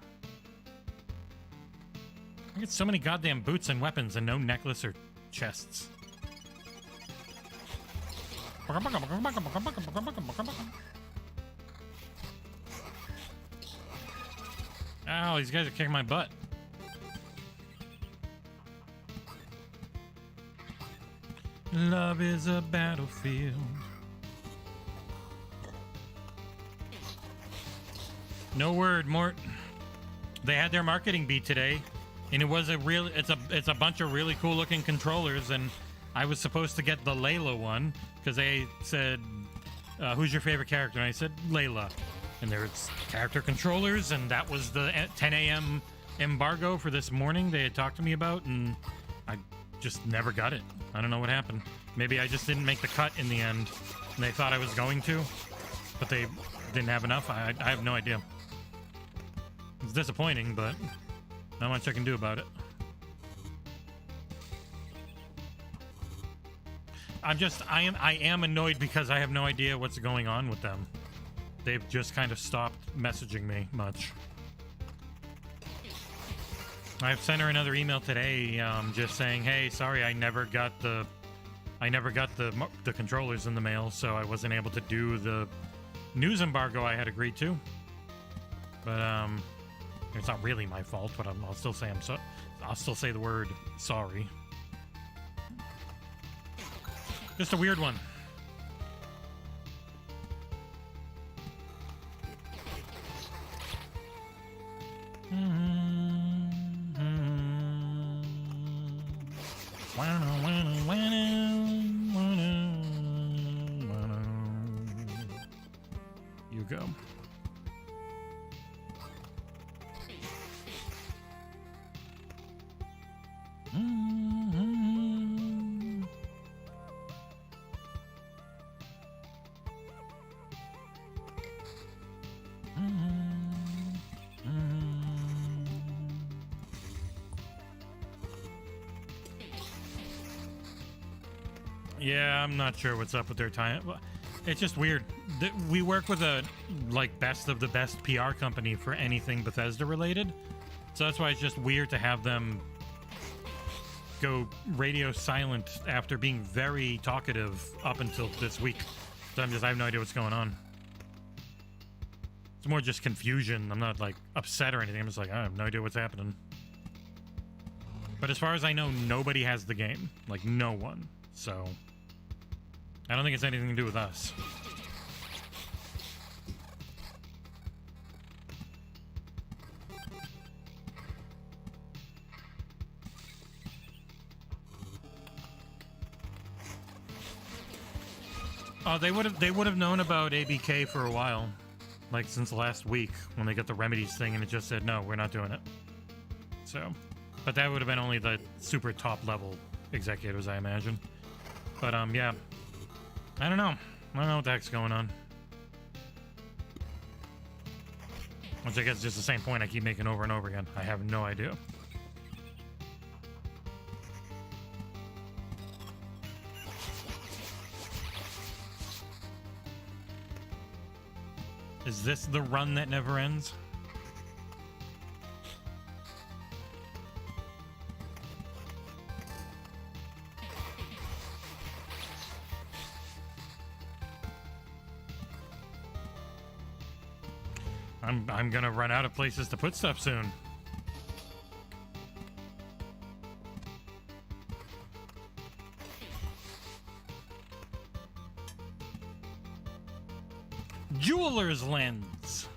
I get so many goddamn boots and weapons and no necklace or chests. Ow, these guys are kicking my butt. Love is a battlefield. No word, Mort. They had their marketing beat today, and it was it's a bunch of really cool looking controllers, and I was supposed to get the Layla one because they said, "Who's your favorite character?" And I said Layla, and there's character controllers, and that was the 10 a.m. embargo for this morning they had talked to me about, and I just never got it. I don't know what happened. Maybe I just didn't make the cut in the end, and they thought I was going to, but they didn't have enough. I have no idea. It's disappointing, but not much I can do about it. I am annoyed because I have no idea what's going on with them. They've just kind of stopped messaging me much. I've sent her another email today, just saying, "Hey, sorry, I never got the controllers in the mail, so I wasn't able to do the news embargo I had agreed to." But it's not really my fault, but I'll still say I'll still say the word sorry. Just a weird one. You go. Yeah, I'm not sure what's up with their time. It's just weird. We work with a best of the best PR company for anything Bethesda related, so that's why it's just weird to have them go radio silent after being very talkative up until this week. So I have no idea what's going on. It's more just confusion. I'm not upset or anything. I'm just I have no idea what's happening. But as far as I know, nobody has the game. No one. So I don't think it's anything to do with us. They would have known about ABK for a while, since last week when they got the remedies thing, and it just said no, we're not doing it. So, but that would have been only the super top level executives, I imagine. But yeah, I don't know. I don't know what the heck's going on. Which I guess is just the same point I keep making over and over again. I have no idea. Is this the run that never ends? I'm gonna run out of places to put stuff soon. Jeweler's lens.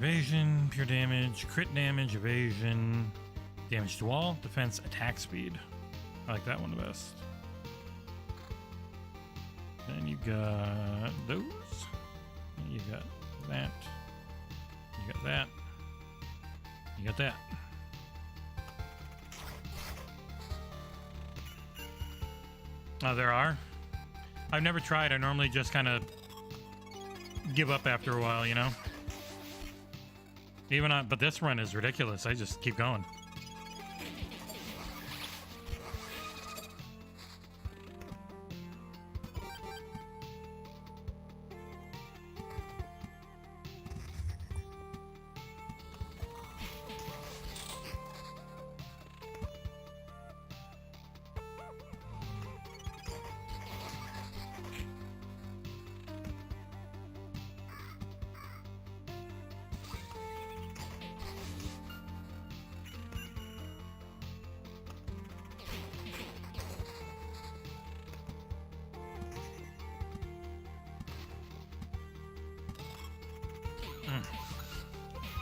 Evasion, pure damage, crit damage, evasion, damage to all, defense, attack speed. I like that one the best. Then you got those. You got that. You got that. You got that. Oh, there are? I've never tried. I normally just kind of give up after a while, you know? Even on, but this run is ridiculous. I just keep going.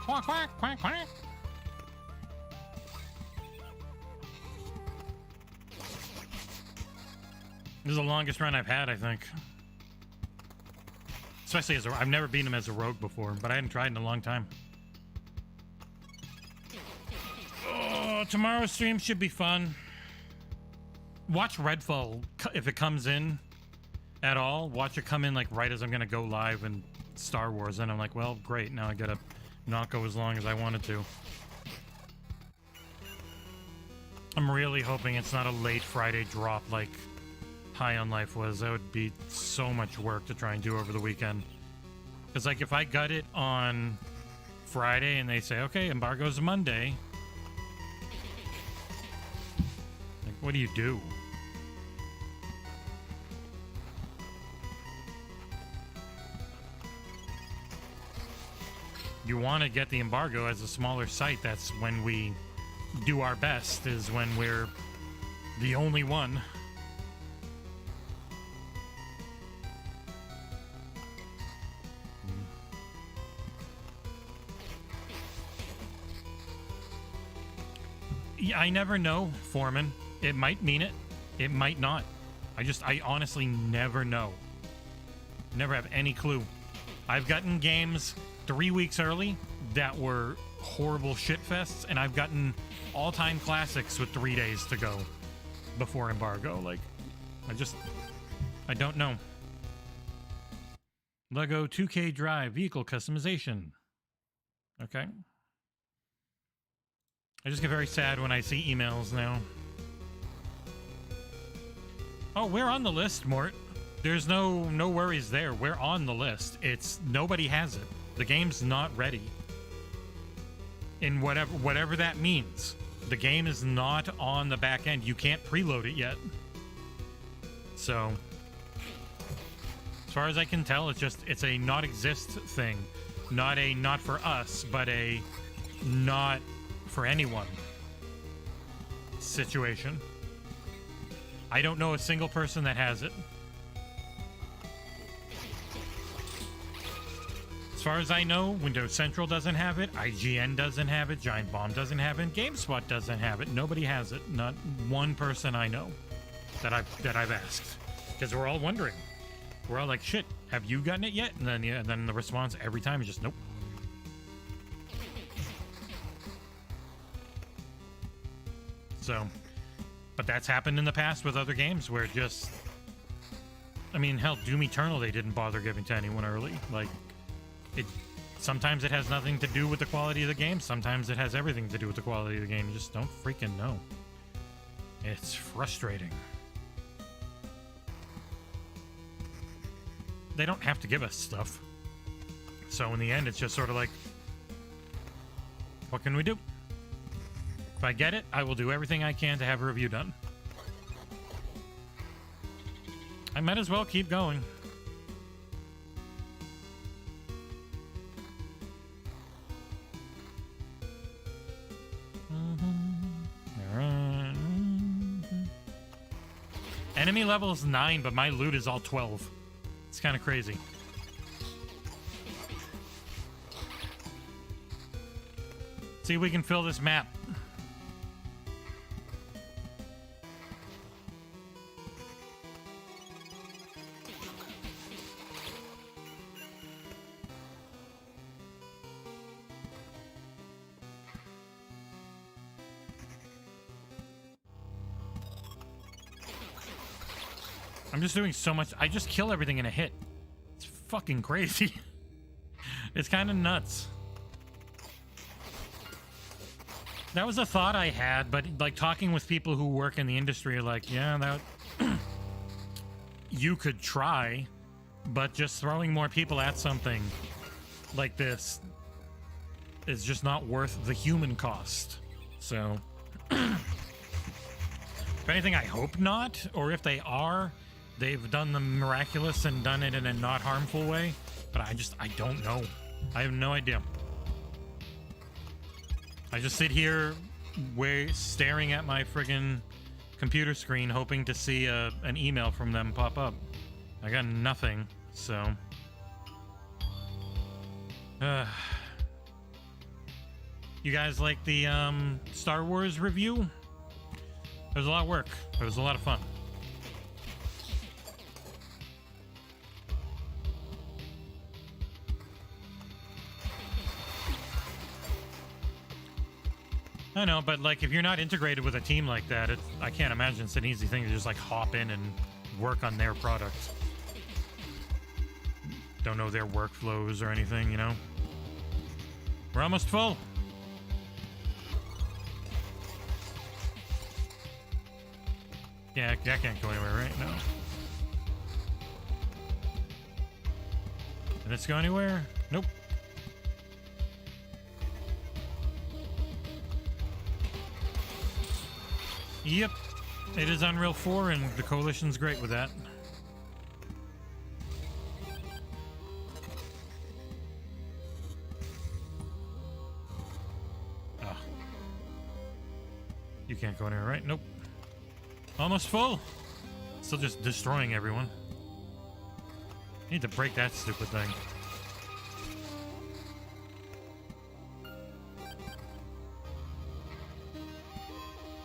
Quack, quack, quack, quack. This is the longest run I've had, I think. Especially as a, I've never beaten him as a rogue before, but I hadn't tried in a long time. Oh, tomorrow's stream should be fun. Watch Redfall if it comes in at all. Watch it come in like right as I'm gonna go live in Star Wars, and I'm like, well, great. Now I gotta not go as long as I wanted to. I'm really hoping it's not a late Friday drop like High on Life was. That would be so much work to try and do over the weekend. Because like if I got it on Friday and they say, okay, embargo's Monday, like what do you do? You want to get the embargo as a smaller site. That's when we do our best, is when we're the only one. Yeah, I never know, Foreman. It might mean it. It might not. I honestly never know. Never have any clue. I've gotten games 3 weeks early that were horrible shitfests, and I've gotten all-time classics with 3 days to go before embargo. Like, I don't know. Lego 2K Drive vehicle customization. Okay. I just get very sad when I see emails now. Oh, we're on the list, Mort. There's no worries there. We're on the list. It's nobody has it. The game's not ready. In whatever that means. The game is not on the back end. You can't preload it yet. So, as far as I can tell, it's a not exist thing. Not a not for us, but a not for anyone situation. I don't know a single person that has it. As far as I know, Windows Central doesn't have it, IGN doesn't have it, Giant Bomb doesn't have it, GameSpot doesn't have it. Nobody has it. Not one person I know that I've asked. Because we're all wondering. We're all like, shit, have you gotten it yet? And then the response every time is just nope. So, but that's happened in the past with other games where just, I mean, hell, Doom Eternal they didn't bother giving to anyone early. Like, sometimes it has nothing to do with the quality of the game. Sometimes it has everything to do with the quality of the game. You just don't freaking know. It's frustrating. They don't have to give us stuff. So in the end, it's just sort of like, what can we do? If I get it, I will do everything I can to have a review done. I might as well keep going. Enemy level is 9, but my loot is all 12. It's kind of crazy. See if we can fill this map. I'm just doing so much. I just kill everything in a hit. It's fucking crazy. It's kind of nuts. That was a thought I had, but like talking with people who work in the industry are like, yeah, that you could try, but just throwing more people at something like this is just not worth the human cost. So if anything, I hope not, or if they are, they've done the miraculous and done it in a not harmful way, but I don't know. I have no idea. I just sit here staring at my friggin' computer screen hoping to see an email from them pop up. I got nothing, so... You guys like the Star Wars review? It was a lot of work. It was a lot of fun. I know, but like if you're not integrated with a team like that, I can't imagine it's an easy thing to just like hop in and work on their product. Don't know their workflows or anything, you know? We're almost full. Yeah, that can't go anywhere right now. Did this go anywhere? Nope. Yep, it is Unreal 4, and the Coalition's great with that. Oh. You can't go anywhere, right? Nope. Almost full. Still just destroying everyone. Need to break that stupid thing.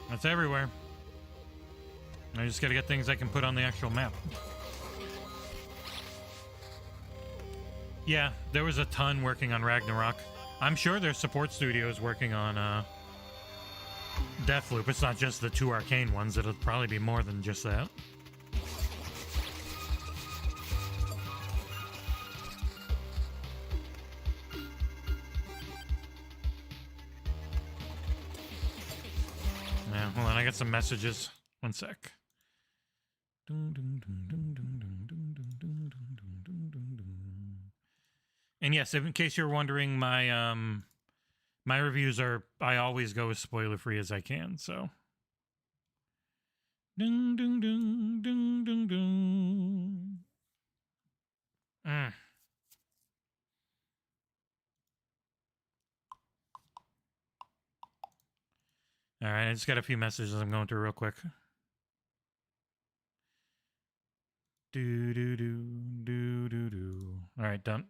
That's everywhere. I just gotta get things I can put on the actual map. Yeah, there was a ton working on Ragnarok. I'm sure there's support studios working on Deathloop. It's not just the 2 Arcane ones. It'll probably be more than just that. Yeah, hold on, I got some messages. One sec. And yes, in case you're wondering, my my reviews are, I always go as spoiler free as I can, so. Ding ding ding ding ding ding. All right, I just got a few messages I'm going through real quick. Do do do do do do. All right, done.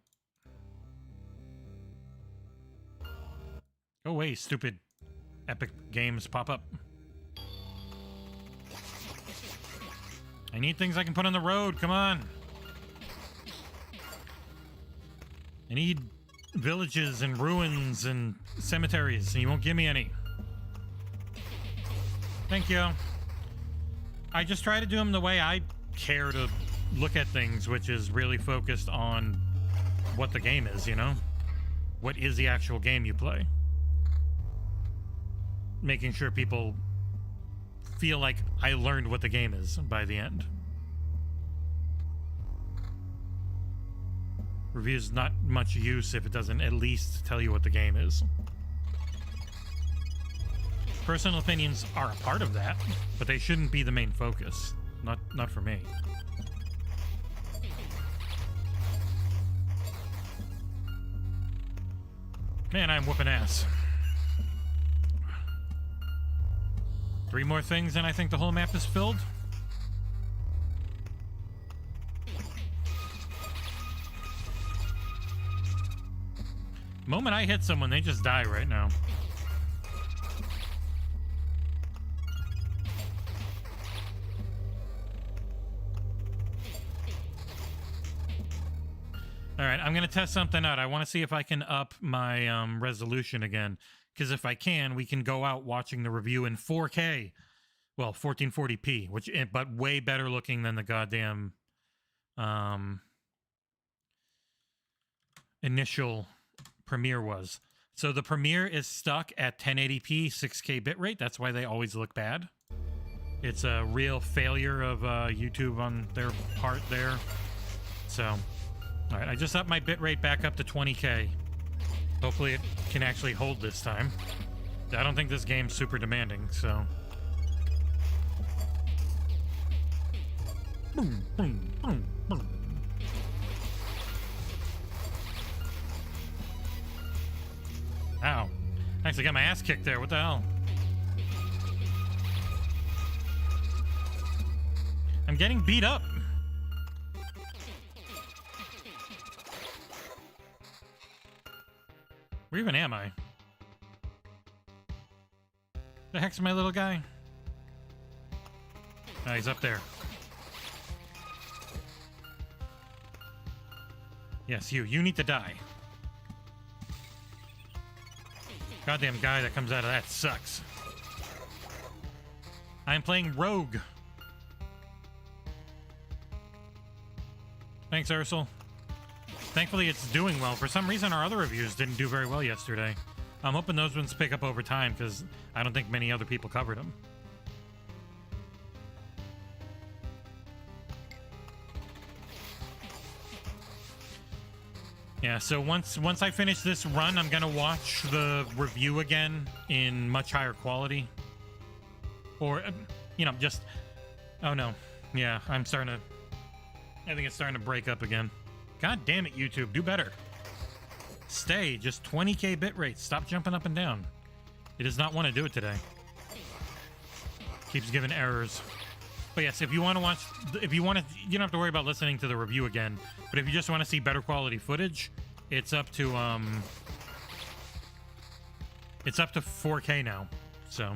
Go away, stupid Epic Games pop up. I need things I can put on the road. Come on. I need villages and ruins and cemeteries, and you won't give me any. Thank you. I just try to do them the way I care to look at things, which is really focused on what the game is, you know? What is the actual game you play? Making sure people feel like I learned what the game is by the end. Reviews not much use if it doesn't at least tell you what the game is. Personal opinions are a part of that, but they shouldn't be the main focus. Not for me. Man, I'm whooping ass. 3 more things and I think the whole map is filled. Moment I hit someone, they just die right now. All right, I'm going to test something out. I want to see if I can up my resolution again. Because if I can, we can go out watching the review in 4K. Well, 1440p, but way better looking than the goddamn initial Premiere was. So the Premiere is stuck at 1080p 6K bitrate. That's why they always look bad. It's a real failure of YouTube on their part there. So, all right, I just upped my bitrate back up to 20K. Hopefully it can actually hold this time. I don't think this game's super demanding, so... Boom, boom, boom, boom. Ow. I actually got my ass kicked there. What the hell? I'm getting beat up. Where even am I? The heck's my little guy? Oh, he's up there. Yes, you need to die. Goddamn guy that comes out of that sucks. I'm playing Rogue. Thanks, Ursel. Thankfully, it's doing well. For some reason, our other reviews didn't do very well yesterday. I'm hoping those ones pick up over time, because I don't think many other people covered them. Yeah, so once I finish this run, I'm going to watch the review again in much higher quality. Or, you know, just... Oh, no. Yeah, I think it's starting to break up again. God damn it, YouTube. Do better. Stay. Just 20K bitrate. Stop jumping up and down. It does not want to do it today. Keeps giving errors. But yes, if you want to watch... you don't have to worry about listening to the review again. But if you just want to see better quality footage, it's up to 4K now. So...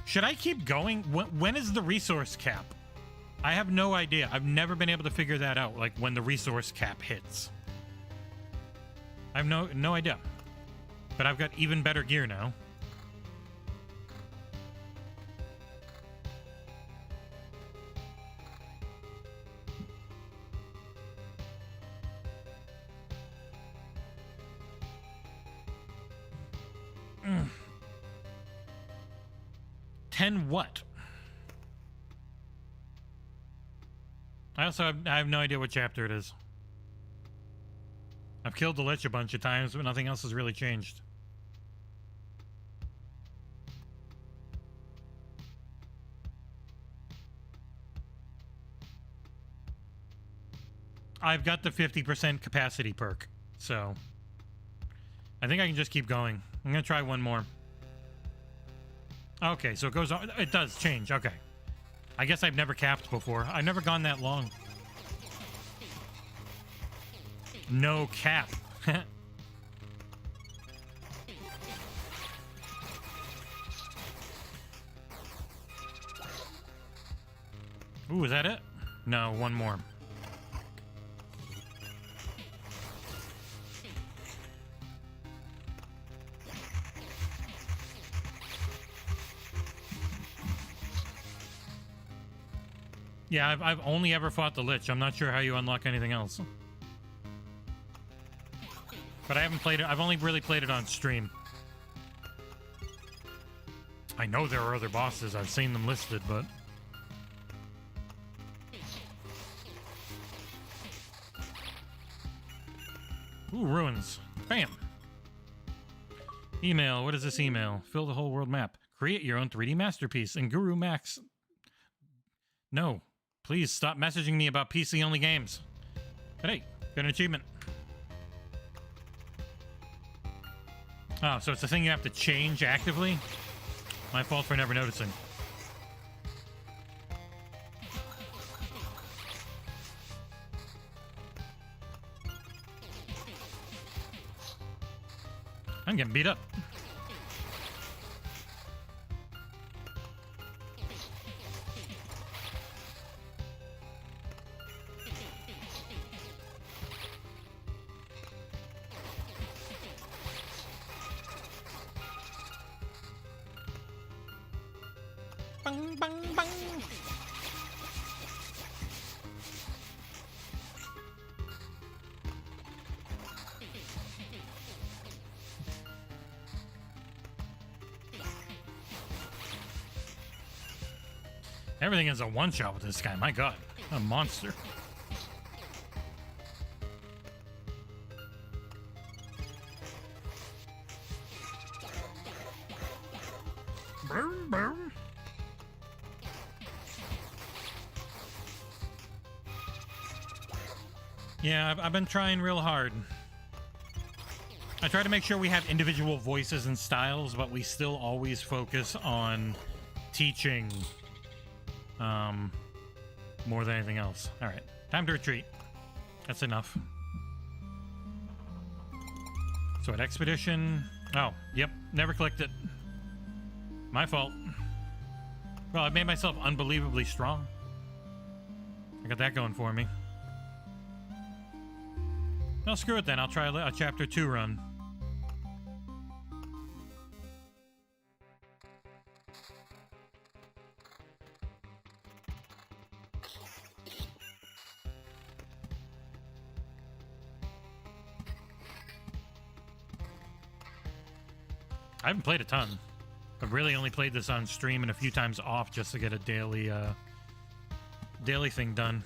Should I keep going? When is the resource cap? I have no idea. I've never been able to figure that out, like when the resource cap hits. I have no idea. But I've got even better gear now. Mm. 10 what? I have no idea what chapter it is. I've killed the Lich a bunch of times, but nothing else has really changed. I've got the 50% capacity perk, so I think I can just keep going. I'm gonna try one more. Okay, so it goes on. It does change. Okay. I guess I've never capped before. I've never gone that long. No cap. Ooh, is that it? No, one more. Yeah, I've only ever fought the Lich. I'm not sure how you unlock anything else. But I haven't played it. I've only really played it on stream. I know there are other bosses. I've seen them listed, but... Ooh, ruins. Bam! Email. What is this email? Fill the whole world map. Create your own 3D masterpiece. And Guru Max... No. Please stop messaging me about PC-only games. But hey, got an achievement. Oh, so it's a thing you have to change actively? My fault for never noticing. I'm getting beat up. Bang, bang, bang. Everything is a one-shot with this guy. My God, a monster. Boom, boom. Yeah, I've been trying real hard. I try to make sure we have individual voices and styles, but we still always focus on teaching more than anything else. All right, time to retreat. That's enough. So at Expedition... Oh, yep, never clicked it. My fault. Well, I made myself unbelievably strong. I got that going for me. Well, screw it then. I'll try a Chapter 2 run. I haven't played a ton. I've really only played this on stream and a few times off just to get a daily thing done.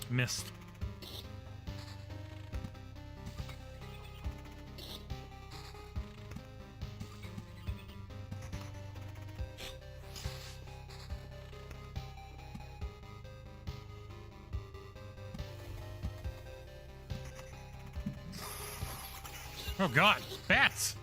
Missed. Oh God, bats!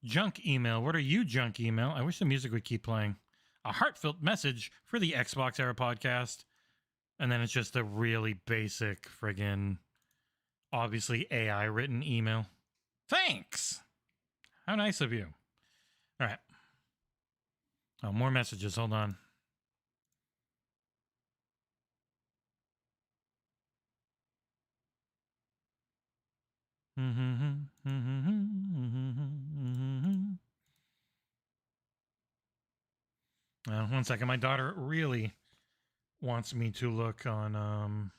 Junk email. What are you, junk email? I wish the music would keep playing. A heartfelt message for the XboxEra podcast. And then it's just a really basic friggin', obviously AI written email. Thanks! How nice of you. All right. Oh, more messages. Hold on. One second. My daughter really wants me to look on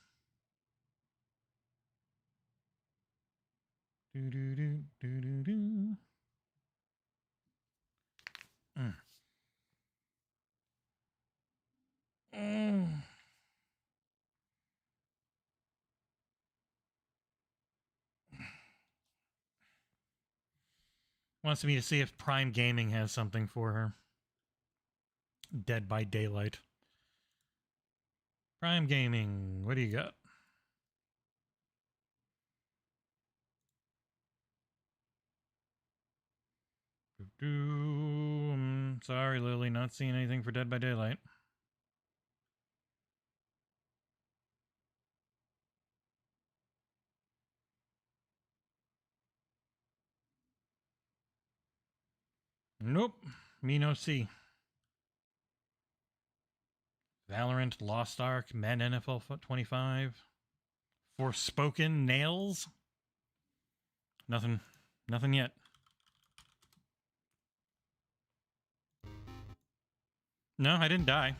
wants me to see if Prime Gaming has something for her. Dead by Daylight. Prime Gaming, what do you got? Sorry, Lily, not seeing anything for Dead by Daylight. Nope, me no see. Valorant, Lost Ark, Men NFL 25, Forspoken, Nails. Nothing yet. No, I didn't die.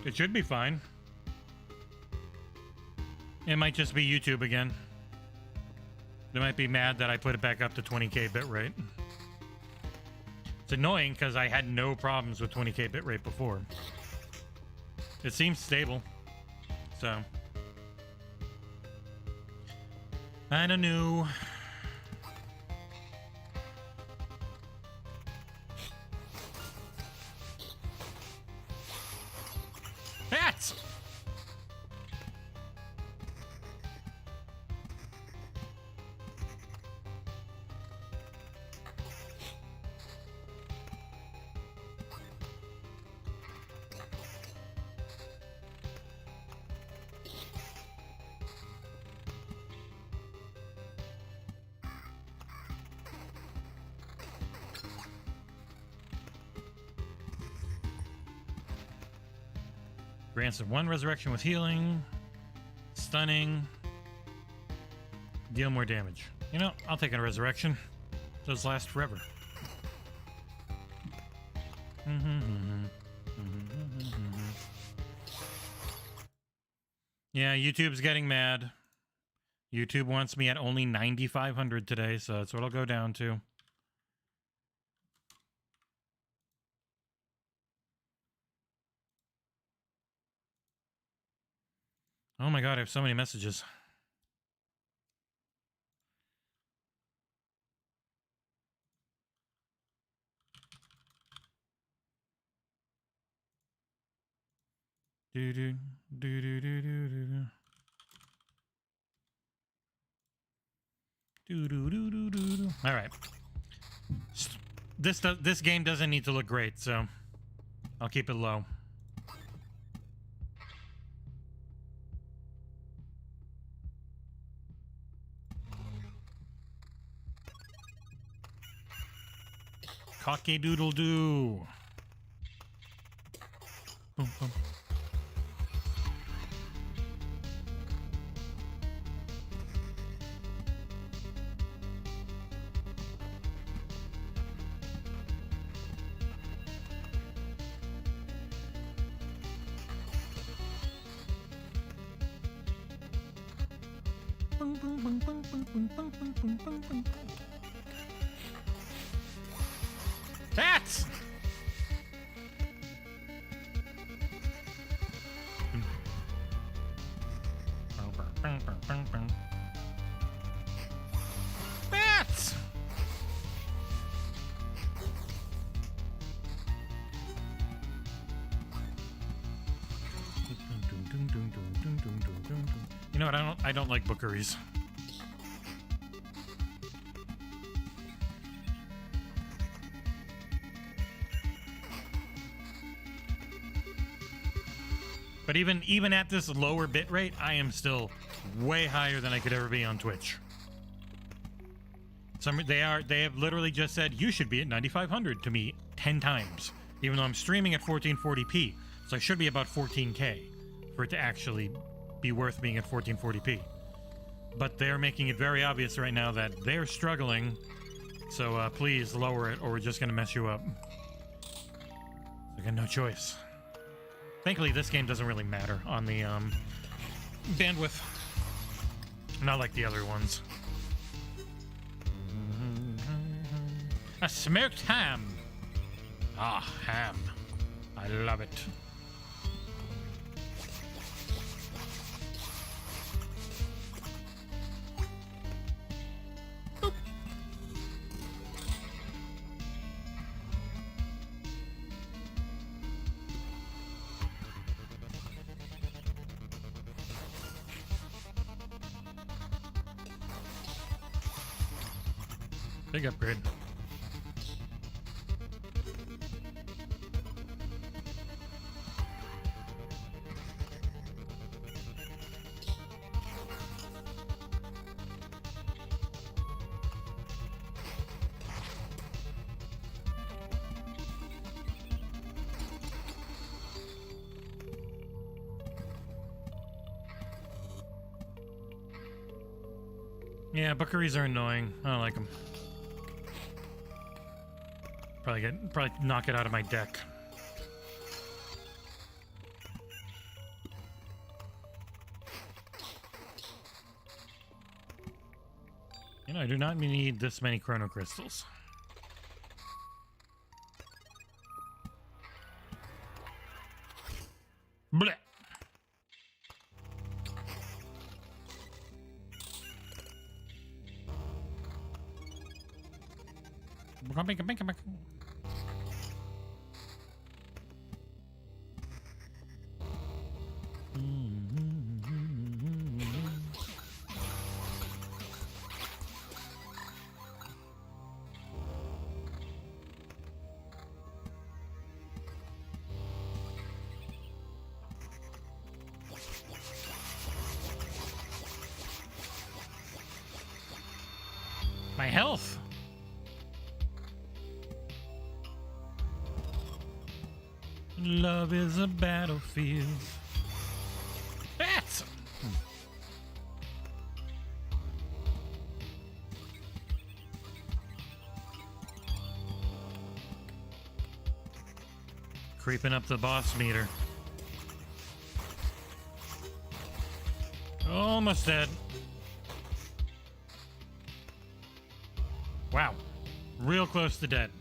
It should be fine. It might just be YouTube again. They might be mad that I put it back up to 20k bitrate. It's annoying because I had no problems with 20k bitrate before. It seems stable. So. I don't know. Bats! Grants of 1 resurrection with healing, stunning, deal more damage. You know, I'll take a resurrection. Those last forever. Yeah, YouTube's getting mad. YouTube wants me at only 9,500 today, so that's what I'll go down to. Oh my god, I have so many messages. Do do do do do do do do do do do do do. All right. This game doesn't need to look great, so I'll keep it low. Cocky-doodle-doo. Boom, boom. Boom, boom, boom, boom, boom, boom, boom, boom, boom, boom, boom. Cats! Bats! You know what? I don't like bookeries. But even at this lower bit rate, I am still way higher than I could ever be on Twitch. They have literally just said you should be at 9,500 to me 10 times, even though I'm streaming at 1440p. So I should be about 14k for it to actually be worth being at 1440p. But they're making it very obvious right now that they're struggling. So please lower it, or we're just gonna mess you up. I got no choice. Thankfully, this game doesn't really matter on the bandwidth. Not like the other ones. A smoked ham. Ah, ham. I love it. Boop. Big upgrade. Yeah, bookeries are annoying. I don't like them. Probably knock it out of my deck. You know, I do not need this many chrono crystals. Blech. My health. Love is a battlefield. That's. Creeping up the boss meter. Almost dead. Wow. Real close to dead.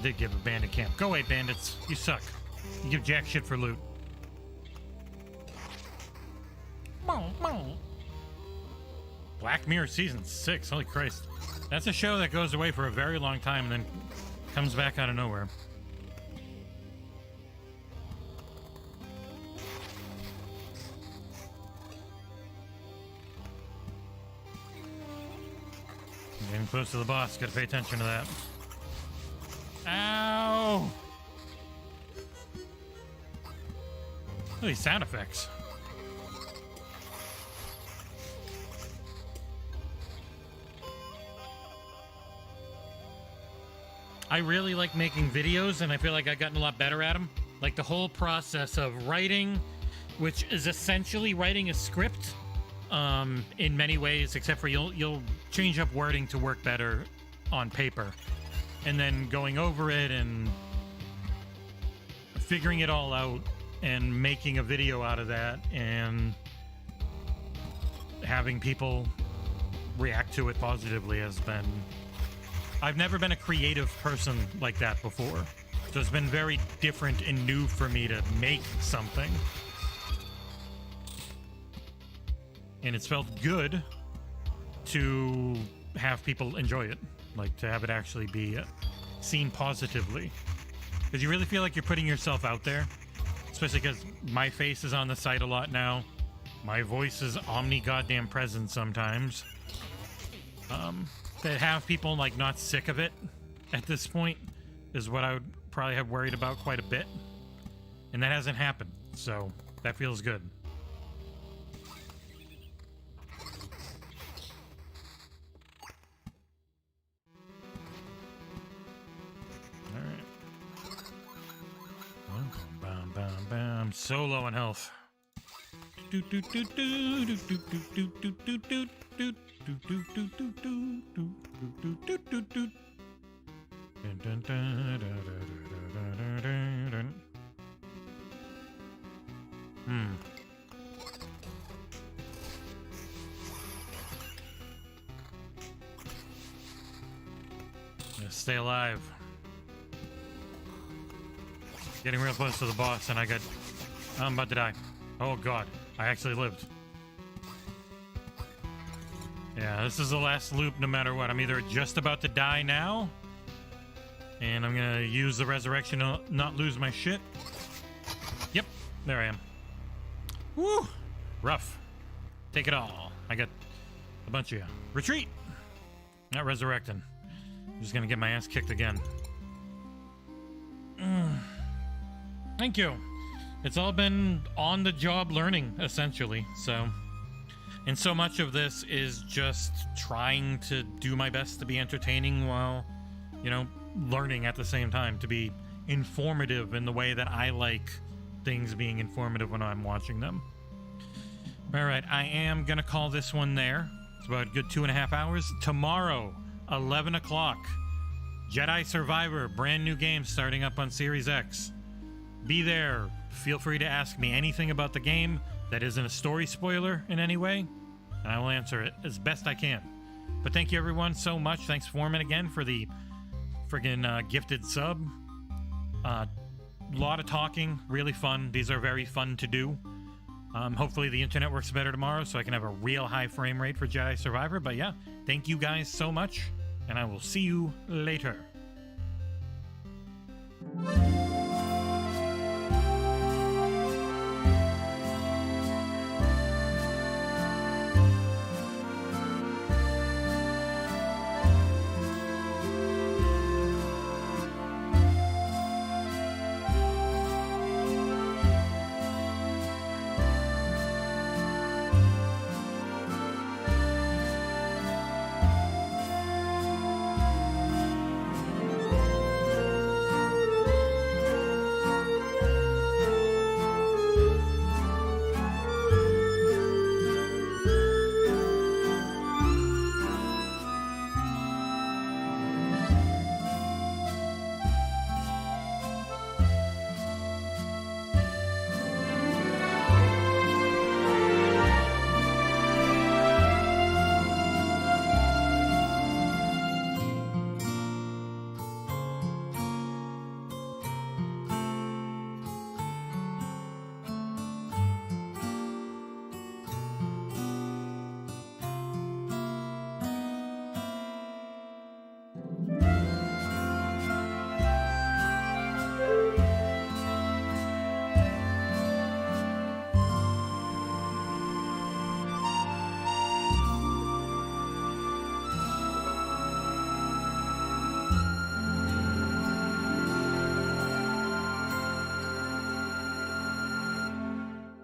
They give a bandit camp. Go away, bandits. You suck. You give jack shit for loot. Black Mirror Season 6. Holy Christ. That's a show that goes away for a very long time and then comes back out of nowhere. Getting close to the boss. Gotta pay attention to that. Ow! Look at these sound effects. I really like making videos, and I feel like I've gotten a lot better at them. Like the whole process of writing, which is essentially writing a script, in many ways, except for you'll change up wording to work better on paper. And then going over it and figuring it all out and making a video out of that and having people react to it positively has been... I've never been a creative person like that before. So it's been very different and new for me to make something. And it's felt good to have people enjoy it. Like, to have it actually be seen positively. Because you really feel like you're putting yourself out there. Especially because my face is on the site a lot now. My voice is omni-goddamn present sometimes. To have people, like, not sick of it at this point is what I would probably have worried about quite a bit. And that hasn't happened. So, that feels good. I'm so low on health. Stay alive. Getting real close to the boss, and I'm about to die. Oh god, I actually lived. Yeah, this is the last loop no matter what. I'm either just about to die now, and I'm gonna use the resurrection to not lose my shit. Yep, there I am. Woo! Rough. Take it all. I got a bunch of you. Retreat! Not resurrecting. I'm just gonna get my ass kicked again. Thank you. it's all been on the job learning, essentially. So, and so much of this is just trying to do my best to be entertaining while, you know, learning at the same time, to be informative in the way that I like things being informative when I'm watching them. All right, I am gonna call this one there. It's about a good 2.5 hours. Tomorrow, 11 o'clock, Jedi Survivor, brand new game starting up on Series X. Be there. Feel free to ask me anything about the game that isn't a story spoiler in any way, and I will answer it as best I can. But thank you everyone so much. Thanks Foreman again for the friggin' gifted sub. Lot of talking, really fun. These are very fun to do. Hopefully the internet works better tomorrow so I can have a real high frame rate for Jedi Survivor. But yeah, thank you guys so much, and I will see you later.